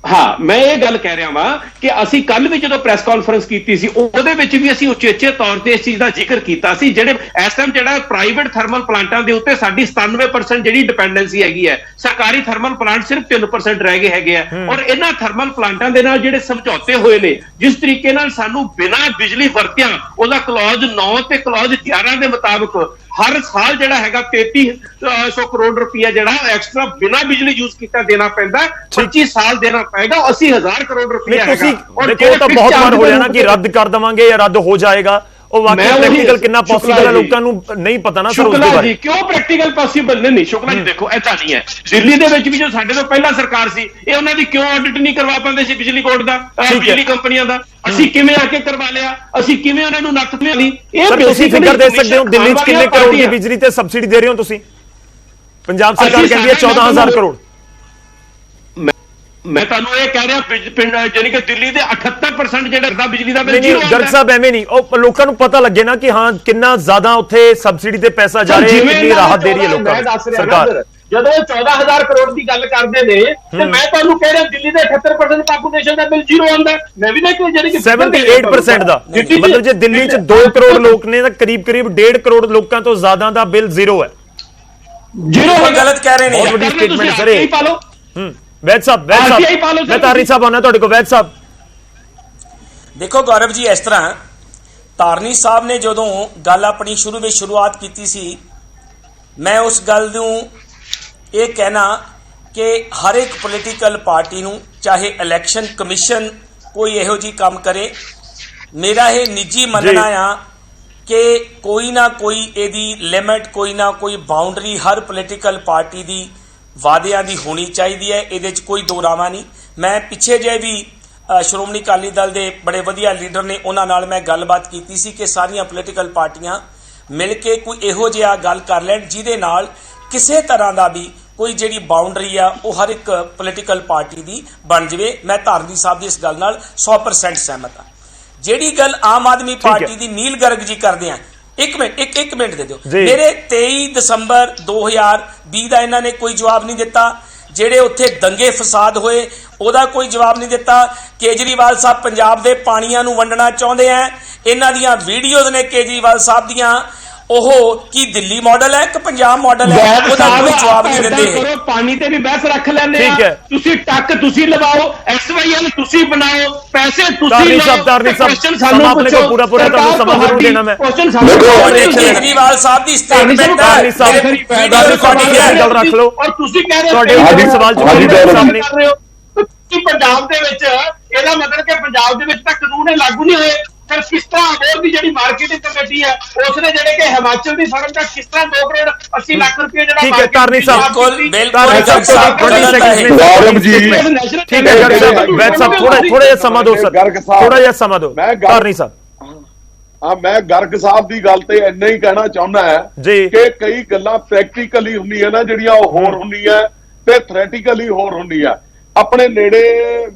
ਹਾਂ ਮੈਂ ਇਹ ਗੱਲ ਕਹਿ ਰਿਹਾ ਵਾਂ ਕਿ ਅਸੀਂ ਕੱਲ ਵੀ ਜਦੋਂ ਪ੍ਰੈਸ ਕਾਨਫਰੰਸ ਕੀਤੀ ਸੀ, ਉਹਦੇ ਵਿੱਚ ਵੀ ਅਸੀਂ ਉਚੇਚੇ ਤੌਰ ਤੇ ਇਸ ਚੀਜ਼ ਦਾ ਜ਼ਿਕਰ ਕੀਤਾ ਸੀ। ਜਿਹੜੇ ਇਸ ਟਾਈਮ ਜਿਹੜਾ ਪ੍ਰਾਈਵੇਟ ਥਰਮਲ ਪਲਾਂਟਾਂ ਦੇ ਉੱਤੇ ਸਾਡੀ 97% ਜਿਹੜੀ ਡਿਪੈਂਡੈਂਸੀ ਹੈਗੀ ਹੈ, ਸਰਕਾਰੀ ਥਰਮਲ ਪਲਾਂਟ ਸਿਰਫ 3% ਰਹਿ ਗਏ ਹੈਗੇ ਆ। ਔਰ ਇਹਨਾਂ ਥਰਮਲ ਪਲਾਂਟਾਂ ਦੇ ਨਾਲ ਜਿਹੜੇ ਸਮਝੌਤੇ ਹੋਏ ਨੇ, ਜਿਸ ਤਰੀਕੇ ਨਾਲ ਸਾਨੂੰ ਬਿਨਾਂ ਬਿਜਲੀ ਵਰਤਿਆਂ ਉਹਦਾ ਕਲੌਜ਼ 9 ਤੇ ਕਲੌਜ਼ 11 ਦੇ ਮੁਤਾਬਕ ਹਰ ਸਾਲ ਜਿਹੜਾ ਹੈਗਾ 3,300 ਕਰੋੜ ਰੁਪਇਆ ਜਿਹੜਾ ਐਕਸਟਰਾ ਬਿਨਾਂ ਬਿਜਲੀ ਯੂਜ਼ ਕੀਤਾ ਦੇਣਾ ਪੈਂਦਾ। 25 ਸਾਲ ਦੇਣਾ ਪਏਗਾ, 80,000 ਕਰੋੜ ਰੁਪਇਆ ਹੈਗਾ। ਦੇਖੋ ਤਾਂ ਬਹੁਤ ਵਾਰ ਹੋ ਜਾਣਾ ਕਿ ਰੱਦ ਕਰ ਦਵਾਂਗੇ ਜਾਂ ਰੱਦ ਹੋ ਜਾਏਗਾ, ਉਹ ਵਾਕਈ ਪ੍ਰੈਕਟੀਕਲ ਕਿੰਨਾ ਪੋਸੀਬਲ ਹੈ ਲੋਕਾਂ ਨੂੰ ਨਹੀਂ ਪਤਾ ਨਾ ਸਰ। ਸ਼ੁਕਲਾ ਜੀ ਕਿਉਂ ਪ੍ਰੈਕਟੀਕਲ ਪੋਸੀਬਲ ਨਹੀਂ? ਸ਼ੁਕਲਾ ਜੀ ਦੇਖੋ ਏਦਾਂ ਨਹੀਂ ਹੈ। ਦਿੱਲੀ ਦੇ ਵਿੱਚ ਵੀ ਜੋ ਸਾਡੇ ਤੋਂ ਪਹਿਲਾਂ ਸਰਕਾਰ ਸੀ, ਇਹ ਉਹਨਾਂ ਦੀ ਕਿਉਂ ਆਡਿਟ ਨਹੀਂ ਕਰਵਾ ਪਾਉਂਦੇ ਸੀ ਬਿਜਲੀ ਬੋਰਡ ਦਾ, ਬਿਜਲੀ ਕੰਪਨੀਆਂ ਦਾ? ਅਸੀਂ ਕਿਵੇਂ ਆ ਕੇ ਕਰਵਾ ਲਿਆ, ਅਸੀਂ ਕਿਵੇਂ ਉਹਨਾਂ ਨੂੰ ਨੱਥ ਲਈ? ਇਹ ਤੁਸੀਂ ਫਿਗਰ ਦੇ ਸਕਦੇ ਹੋ ਦਿੱਲੀ 'ਚ ਕਿੰਨੇ ਕਰੋੜ ਦੀ ਬਿਜਲੀ ਤੇ ਸਬਸਿਡੀ ਦੇ ਰਹੇ ਹੋ ਤੁਸੀਂ? ਪੰਜਾਬ ਸਰਕਾਰ ਕਹਿੰਦੀ ਹੈ 14,000 ਕਰੋੜ। ਮੈਂ ਤੁਹਾਨੂੰ ਇਹ ਕਹਿ ਰਿਹਾ ਪਿੰਡ ਯਾਨੀ ਕਿ ਦਿੱਲੀ ਦੇ 78% ਜਿਹੜਾ ਬਿਜਲੀ ਦਾ ਬਿੱਲ ਜ਼ੀਰੋ। ਗਰਗ ਸਾਹਿਬ ਐਵੇਂ ਨਹੀਂ, ਉਹ ਲੋਕਾਂ ਨੂੰ ਪਤਾ ਲੱਗੇ ਨਾ ਕਿ ਹਾਂ ਕਿੰਨਾ ਜ਼ਿਆਦਾ ਉੱਥੇ ਸਬਸਿਡੀ ਤੇ ਪੈਸਾ ਜਾ ਰਿਹਾ, ਕਿੰਨੀ ਰਾਹਤ ਦੇ ਰਹੀ ਹੈ ਲੋਕਾਂ ਨੂੰ ਸਰਕਾਰ। ਜਦੋਂ 14,000 ਕਰੋੜ ਦੀ ਗੱਲ ਕਰਦੇ ਨੇ ਤੇ ਮੈਂ ਤੁਹਾਨੂੰ ਕਹਿ ਰਿਹਾ ਦਿੱਲੀ ਦੇ 78% ਪਾਪੂਲੇਸ਼ਨ ਦਾ ਬਿੱਲ ਜ਼ੀਰੋ ਆਉਂਦਾ। ਮੈਂ ਵੀ ਨਾ ਕਿ ਜਿਹੜੀ ਕਿ 78% ਦਾ ਮਤਲਬ ਜੇ ਦਿੱਲੀ 'ਚ 2 ਕਰੋੜ ਲੋਕ ਨੇ ਤਾਂ ਕਰੀਬ 1.5 ਕਰੋੜ ਲੋਕਾਂ ਤੋਂ ਜ਼ਿਆਦਾ ਦਾ ਬਿੱਲ ਜ਼ੀਰੋ ਹੈ। ਜ਼ੀਰੋ ਗਲਤ ਕਹਿ ਰਹੇ ਨੇ। ਬਹੁਤ ਵੱਡੀ ਸਟੇਟਮੈਂਟ ਸਰ ਇਹ। ਵੈਦ ਸਾਹਿਬ ਮੈਂ ਧਾਰਨੀ ਸਾਹਿਬ ਆਉਣਾ ਤੁਹਾਡੇ ਕੋਲ। ਵੈਦ ਸਾਹਿਬ ਦੇਖੋ ਗੌਰਵ ਜੀ, ਇਸ ਤਰ੍ਹਾਂ ਧਾਰਨੀ ਸਾਹਿਬ ਨੇ ਜਦੋਂ ਗੱਲ ਆਪਣੀ ਸ਼ੁਰੂਆਤ ਕੀਤੀ ਸੀ, ਮੈਂ ਉਸ ਗੱਲ ਨੂੰ ਇਹ ਕਹਿਣਾ ਕਿ ਹਰ ਇੱਕ ਪੋਲੀਟੀਕਲ ਪਾਰਟੀ ਨੂੰ ਚਾਹੇ ਇਲੈਕਸ਼ਨ ਕਮਿਸ਼ਨ ਕੋਈ ਇਹੋ ਜਿਹੀ ਕੰਮ ਕਰੇ, ਮੇਰਾ ਇਹ ਨਿੱਜੀ ਮੰਨਣਾ ਆ ਕਿ ਕੋਈ ਨਾ ਕੋਈ ਇਹਦੀ ਲਿਮਿਟ, ਕੋਈ ਨਾ ਕੋਈ ਬਾਉਂਡਰੀ ਹਰ ਪੋਲੀਟੀਕਲ ਪਾਰਟੀ ਦੀ ਵਾਅਦਿਆਂ ਦੀ ਹੋਣੀ ਚਾਹੀਦੀ ਹੈ। ਇਹਦੇ 'ਚ ਕੋਈ ਦੋ ਰਾਵਾਂ ਨਹੀਂ। ਮੈਂ ਪਿੱਛੇ ਜੇ ਵੀ ਸ਼੍ਰੋਮਣੀ ਅਕਾਲੀ ਦਲ ਦੇ ਬੜੇ ਵਧੀਆ ਲੀਡਰ ਨੇ, ਉਹਨਾਂ ਨਾਲ ਮੈਂ ਗੱਲਬਾਤ ਕੀਤੀ ਸੀ ਕਿ ਸਾਰੀਆਂ ਪੋਲੀਟੀਕਲ ਪਾਰਟੀਆਂ ਮਿਲ ਕੇ ਕੋਈ ਇਹੋ ਜਿਹਾ ਗੱਲ ਕਰ ਲੈਣ ਜਿਹਦੇ ਨਾਲ ਕਿਸੇ ਤਰ੍ਹਾਂ ਦਾ ਵੀ ਕੋਈ ਜਿਹੜੀ ਬਾਉਂਡਰੀ ਆ ਉਹ ਹਰ ਇੱਕ ਪੋਲੀਟੀਕਲ ਪਾਰਟੀ ਦੀ ਬਣ ਜਵੇ। ਮੈਂ ਧਾਰਮੀ ਸਾਹਿਬ ਦੀ ਇਸ ਗੱਲ ਨਾਲ 100% ਸਹਿਮਤ ਹਾਂ। ਜਿਹੜੀ ਗੱਲ ਆਮ ਆਦਮੀ ਪਾਰਟੀ ਦੀ ਨੀਲ ਗਰਗ ਜੀ ਕਰਦੇ ਆ, ਇੱਕ ਮਿੰਟ ਦੇ ਦਿਓ। ਮੇਰੇ 23 ਦਸੰਬਰ 2020 ਦਾ ਇਹਨਾਂ ਨੇ ਕੋਈ ਜਵਾਬ ਨਹੀਂ ਦਿੱਤਾ। ਜਿਹੜੇ ਉੱਥੇ ਦੰਗੇ ਫਸਾਦ ਹੋਏ ਉਹਦਾ ਕੋਈ ਜਵਾਬ ਨਹੀਂ ਦਿੱਤਾ। ਕੇਜਰੀਵਾਲ ਸਾਹਿਬ ਪੰਜਾਬ ਦੇ ਪਾਣੀਆਂ ਨੂੰ ਵੰਡਣਾ ਚਾਹੁੰਦੇ ਆ, ਇਹਨਾਂ ਦੀਆਂ ਵੀਡੀਓਜ਼ ਨੇ ਕੇਜਰੀਵਾਲ ਸਾਹਿਬ ਦੀਆਂ। ਉਹ ਕੀ ਦਿੱਲੀ ਮਾਡਲ ਹੈ ਕਿ ਪੰਜਾਬ ਮਾਡਲ ਹੈ, ਉਹਦਾ ਕੋਈ ਜਵਾਬ ਨਹੀਂ ਦਿੰਦੇ। ਪਾਣੀ ਤੇ ਵੀ ਬਹਿਸ ਰੱਖ ਲੈਂਦੇ ਠੀਕ ਹੈ। ਤੁਸੀਂ ਟੱਕ ਤੁਸੀਂ ਲਵਾਓ, SYL ਤੁਸੀਂ ਬਣਾਓ, ਪੈਸੇ ਤੁਸੀਂ ਤਾਰਨੀ ਸਾਹਿਬ ਸਮਾਂ ਆਪਣੇ ਕੋਲ ਪੂਰਾ ਤੁਹਾਨੂੰ ਸਮਾਂ ਜ਼ਰੂਰ ਦੇਣਾ। ਮੈਂ ਕੇਜਰੀਵਾਲ ਸਾਹਿਬ ਦੀ ਸਟੇਟਮੈਂਟ ਤਾਰਨੀ ਸਾਹਿਬ ਗੱਲ ਰੱਖ ਲਓ ਔਰ ਤੁਸੀਂ ਕਹਿ ਰਹੇ ਤੁਹਾਡੇ ਸਵਾਲ ਜਵਾਬ ਸਾਹਮਣੇ ਕਿ ਪੰਜਾਬ ਦੇ ਵਿੱਚ ਇਹਦਾ ਮਤਲਬ ਕਿ ਪੰਜਾਬ ਦੇ ਵਿੱਚ ਤਾਂ ਕਾਨੂੰਨ ਲਾਗੂ ਨਹੀਂ ਹੋਏ। ਫਿਰ ਕਿਸ ਤਰ੍ਹਾਂ ਹੋਰ ਦੀ ਜਿਹੜੀ ਮਾਰਕੀਟਿੰਗ ਕਮੇਟੀ ਹੈ ਉਸਨੇ ਜਿਹੜੇ ਕਿ ਹਿਮਾਚਲ ਦੀ ਫਰਮ ਦਾ ਕਿਸ ਤਰ੍ਹਾਂ 2 ਕਰੋੜ 80 ਲੱਖ ਰੁਪਏ ਜਿਹੜਾ ਠੀਕ ਹੈ ਤਾਰਨੀ ਸਾਹਿਬ ਬਿਲਕੁਲ ਠੀਕ ਹੈ ਗਰਗ ਸਾਹਿਬ ਵੈਦ ਸਾਹਿਬ ਥੋੜਾ ਜਿਹਾ ਸਮਾਂ ਦਿਓ ਸਰ, ਥੋੜਾ ਜਿਹਾ ਸਮਾਂ ਦਿਓ ਤਾਰਨੀ ਸਾਹਿਬ। ਮੈਂ ਗਰਗ ਸਾਹਿਬ ਦੀ ਗੱਲ ਤੇ ਇੰਨਾ ਹੀ ਕਹਿਣਾ ਚਾਹੁੰਦਾ ਹੈ ਕਿ ਕਈ ਗੱਲਾਂ ਪ੍ਰੈਕਟੀਕਲੀ ਹੁੰਦੀਆਂ ਨਾ ਜਿਹੜੀਆਂ ਉਹ ਹੋਰ ਹੁੰਦੀਆਂ ਤੇ ਥਿਓਰੀਟੀਕਲੀ ਹੋਰ ਹੁੰਦੀਆਂ। ਆਪਣੇ ਨੇੜੇ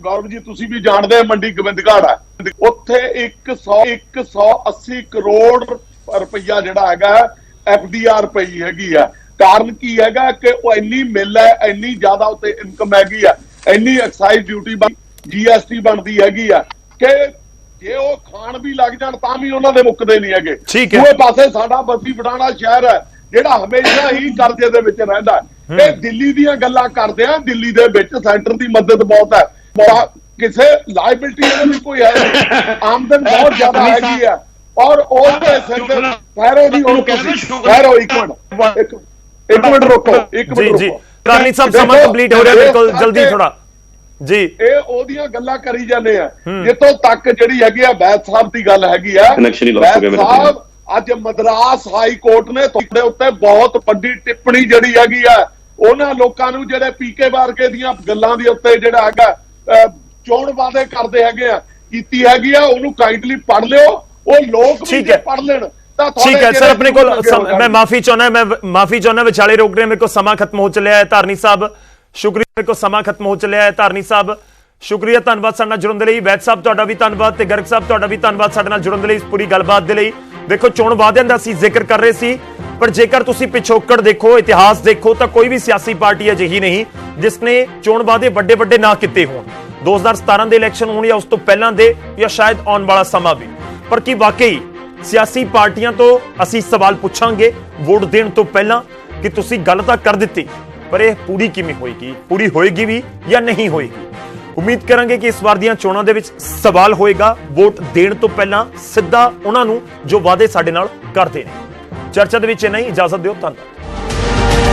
ਗੌਰਵ ਜੀ ਤੁਸੀਂ ਵੀ ਜਾਣਦੇ ਆ ਮੰਡੀ ਗੋਬਿੰਦਗੜ੍ਹ ਹੈ, ਉੱਥੇ 180 ਕਰੋੜ ਰੁਪਈਆ ਜਿਹੜਾ ਹੈਗਾ FDR ਪਈ ਹੈਗੀ ਆ। ਕਾਰਨ ਕੀ ਹੈਗਾ ਕਿ ਉਹ ਇੰਨੀ ਮਿਲ ਹੈ, ਇੰਨੀ ਜ਼ਿਆਦਾ ਉੱਤੇ ਇਨਕਮ ਹੈਗੀ ਆ, ਇੰਨੀ ਐਕਸਾਈਜ਼ ਡਿਊਟੀ GST ਬਣਦੀ ਹੈਗੀ ਆ ਕਿ ਜੇ ਉਹ ਖਾਣ ਵੀ ਲੱਗ ਜਾਣ ਤਾਂ ਵੀ ਉਹਨਾਂ ਦੇ ਮੁੱਕਦੇ ਨਹੀਂ ਹੈਗੇ। ਦੂਏ ਪਾਸੇ ਸਾਡਾ ਬਸੀ ਪਠਾਣਾ ਸ਼ਹਿਰ ਹੈ ਜਿਹੜਾ ਹਮੇਸ਼ਾ ਹੀ ਕਰਜ਼ੇ ਦੇ ਵਿੱਚ ਰਹਿੰਦਾ। ਇਹ ਦਿੱਲੀ ਦੀਆਂ ਗੱਲਾਂ ਕਰਦੇ ਆ, ਦਿੱਲੀ ਦੇ ਵਿੱਚ ਸੈਂਟਰ ਦੀ ਮਦਦ ਬਹੁਤ ਹੈ, ਕਿਸੇ ਲਾਇਬਿਲਿਟੀ ਦੀ ਕੋਈ ਹੈ ਨਹੀਂ, ਆਮਦਨ ਬਹੁਤ ਜ਼ਿਆਦਾ ਹੈਗੀ ਆ ਔਰ ਉਸ ਦੇ ਸਿਰ ਤੇ ਠਹਿਰੋ ਜੀ ਹੁਣ ਠਹਿਰੋ ਇੱਕ ਮਿੰਟ ਰੁਕੋ ਜੀ ਤਾਰਨੀ ਸਾਹਿਬ ਸਮਾਂ ਕੰਪਲੀਟ ਹੋ ਰਿਹਾ ਬਿਲਕੁਲ ਜਲਦੀ ਥੋੜਾ ਜੀ। ਇਹ ਉਹਦੀਆਂ ਗੱਲਾਂ ਕਰੀ ਜਾਂਦੇ ਆ ਜਿੱਥੋਂ ਤੱਕ ਜਿਹੜੀ ਹੈਗੀ ਆ ਵੈਦ ਸਾਹਿਬ ਦੀ ਗੱਲ ਹੈਗੀ ਆ। ਵੈਦ ਸਾਹਿਬ ਅੱਜ ਮਦਰਾਸ ਹਾਈ ਕੋਰਟ ਨੇ ਤੁਹਾਡੇ ਉੱਤੇ ਬਹੁਤ ਵੱਡੀ ਟਿੱਪਣੀ ਜਿਹੜੀ ਹੈਗੀ ਆ ਉਹਨਾਂ ਲੋਕਾਂ ਨੂੰ ਜਿਹੜੇ ਪੀਕੇ ਵਾਰਕੇ ਦੀਆਂ ਗੱਲਾਂ ਦੇ ਉੱਤੇ ਜਿਹੜਾ ਹੈਗਾ ਚੋਣ ਵਾਅਦੇ ਕਰਦੇ ਹੈਗੇ ਆ ਕੀਤੀ ਹੈਗੀ ਆ, ਉਹਨੂੰ ਕਾਈਂਡਲੀ ਪੜ੍ਹ ਲਿਓ। ਉਹ ਲੋਕ ਵੀ ਜੇ ਪੜ੍ਹ ਲੈਣ ਤਾਂ ਠੀਕ ਹੈ ਸਰ। ਆਪਣੇ ਕੋਲ ਮੈਂ ਮਾਫੀ ਚਾਹੁੰਦਾ ਵਿਚਾਲੇ ਰੋਕ ਰਿਹਾ, ਮੇਰੇ ਕੋਲ ਸਮਾਂ ਖਤਮ ਹੋ ਚੱਲਿਆ ਹੈ। ਧਾਰਨੀ ਸਾਹਿਬ ਸ਼ੁਕਰੀਆ, ਮੇਰੇ ਕੋਲ ਸਮਾਂ ਖਤਮ ਹੋ ਚੱਲਿਆ ਹੈ। ਧਾਰਨੀ ਸਾਹਿਬ ਸ਼ੁਕਰੀਆ, ਧੰਨਵਾਦ ਸਾਡੇ ਨਾਲ ਜੁੜਨ ਦੇ ਲਈ। ਵੈਦ ਸਾਹਿਬ ਤੁਹਾਡਾ ਵੀ ਧੰਨਵਾਦ ਤੇ ਗਰਗ ਸਾਹਿਬ ਤੁਹਾਡਾ ਵੀ ਧੰਨਵਾਦ ਸਾਡੇ ਨਾਲ ਜੁੜਨ ਦੇ ਲਈ, ਇਸ ਪੂਰੀ ਗੱਲਬਾਤ ਦੇ ਲਈ। ਦੇਖੋ ਚੋਣ ਵਾਅਦਿਆਂ ਦਾ ਅਸੀਂ ਜ਼ਿਕਰ ਕਰ ਰਹੇ ਸੀ, ਪਰ ਜੇਕਰ ਤੁਸੀਂ ਪਿਛੋਕੜ ਦੇਖੋ, ਇਤਿਹਾਸ ਦੇਖੋ ਤਾਂ ਕੋਈ ਵੀ ਸਿਆਸੀ ਪਾਰਟੀ ਅਜਿਹੀ ਨਹੀਂ ਜਿਸ ਨੇ ਚੋਣ ਵਾਅਦੇ ਵੱਡੇ ਨਾ ਕੀਤੇ ਹੋਣ। 2017 ਦੇ ਇਲੈਕਸ਼ਨ ਹੋਣ ਜਾਂ ਉਸ ਤੋਂ ਪਹਿਲਾਂ ਦੇ ਜਾਂ ਸ਼ਾਇਦ ਆਉਣ ਵਾਲਾ ਸਮਾਂ ਵੀ। ਪਰ ਕੀ ਵਾਕਈ ਸਿਆਸੀ ਪਾਰਟੀਆਂ ਤੋਂ ਅਸੀਂ ਸਵਾਲ ਪੁੱਛਾਂਗੇ ਵੋਟ ਦੇਣ ਤੋਂ ਪਹਿਲਾਂ ਕਿ ਤੁਸੀਂ ਗੱਲ ਤਾਂ ਕਰ ਦਿੱਤੀ ਪਰ ਇਹ ਪੂਰੀ ਕਿਵੇਂ ਹੋਏਗੀ, ਪੂਰੀ ਹੋਏਗੀ ਵੀ ਜਾਂ ਨਹੀਂ ਹੋਏਗੀ। ਉਮੀਦ ਕਰਾਂਗੇ ਕਿ ਇਸ ਵਾਰ ਦੀਆਂ ਚੋਣਾਂ ਦੇ ਵਿੱਚ ਸਵਾਲ ਹੋਏਗਾ ਵੋਟ ਦੇਣ ਤੋਂ ਪਹਿਲਾਂ ਸਿੱਧਾ ਉਹਨਾਂ ਨੂੰ ਜੋ ਵਾਅਦੇ ਸਾਡੇ ਨਾਲ ਕਰਦੇ ਨੇ। ਚਰਚਾ ਦੇ ਵਿੱਚ ਇੰਨਾ ਹੀ, ਇਜਾਜ਼ਤ ਦਿਓ, ਧੰਨਵਾਦ।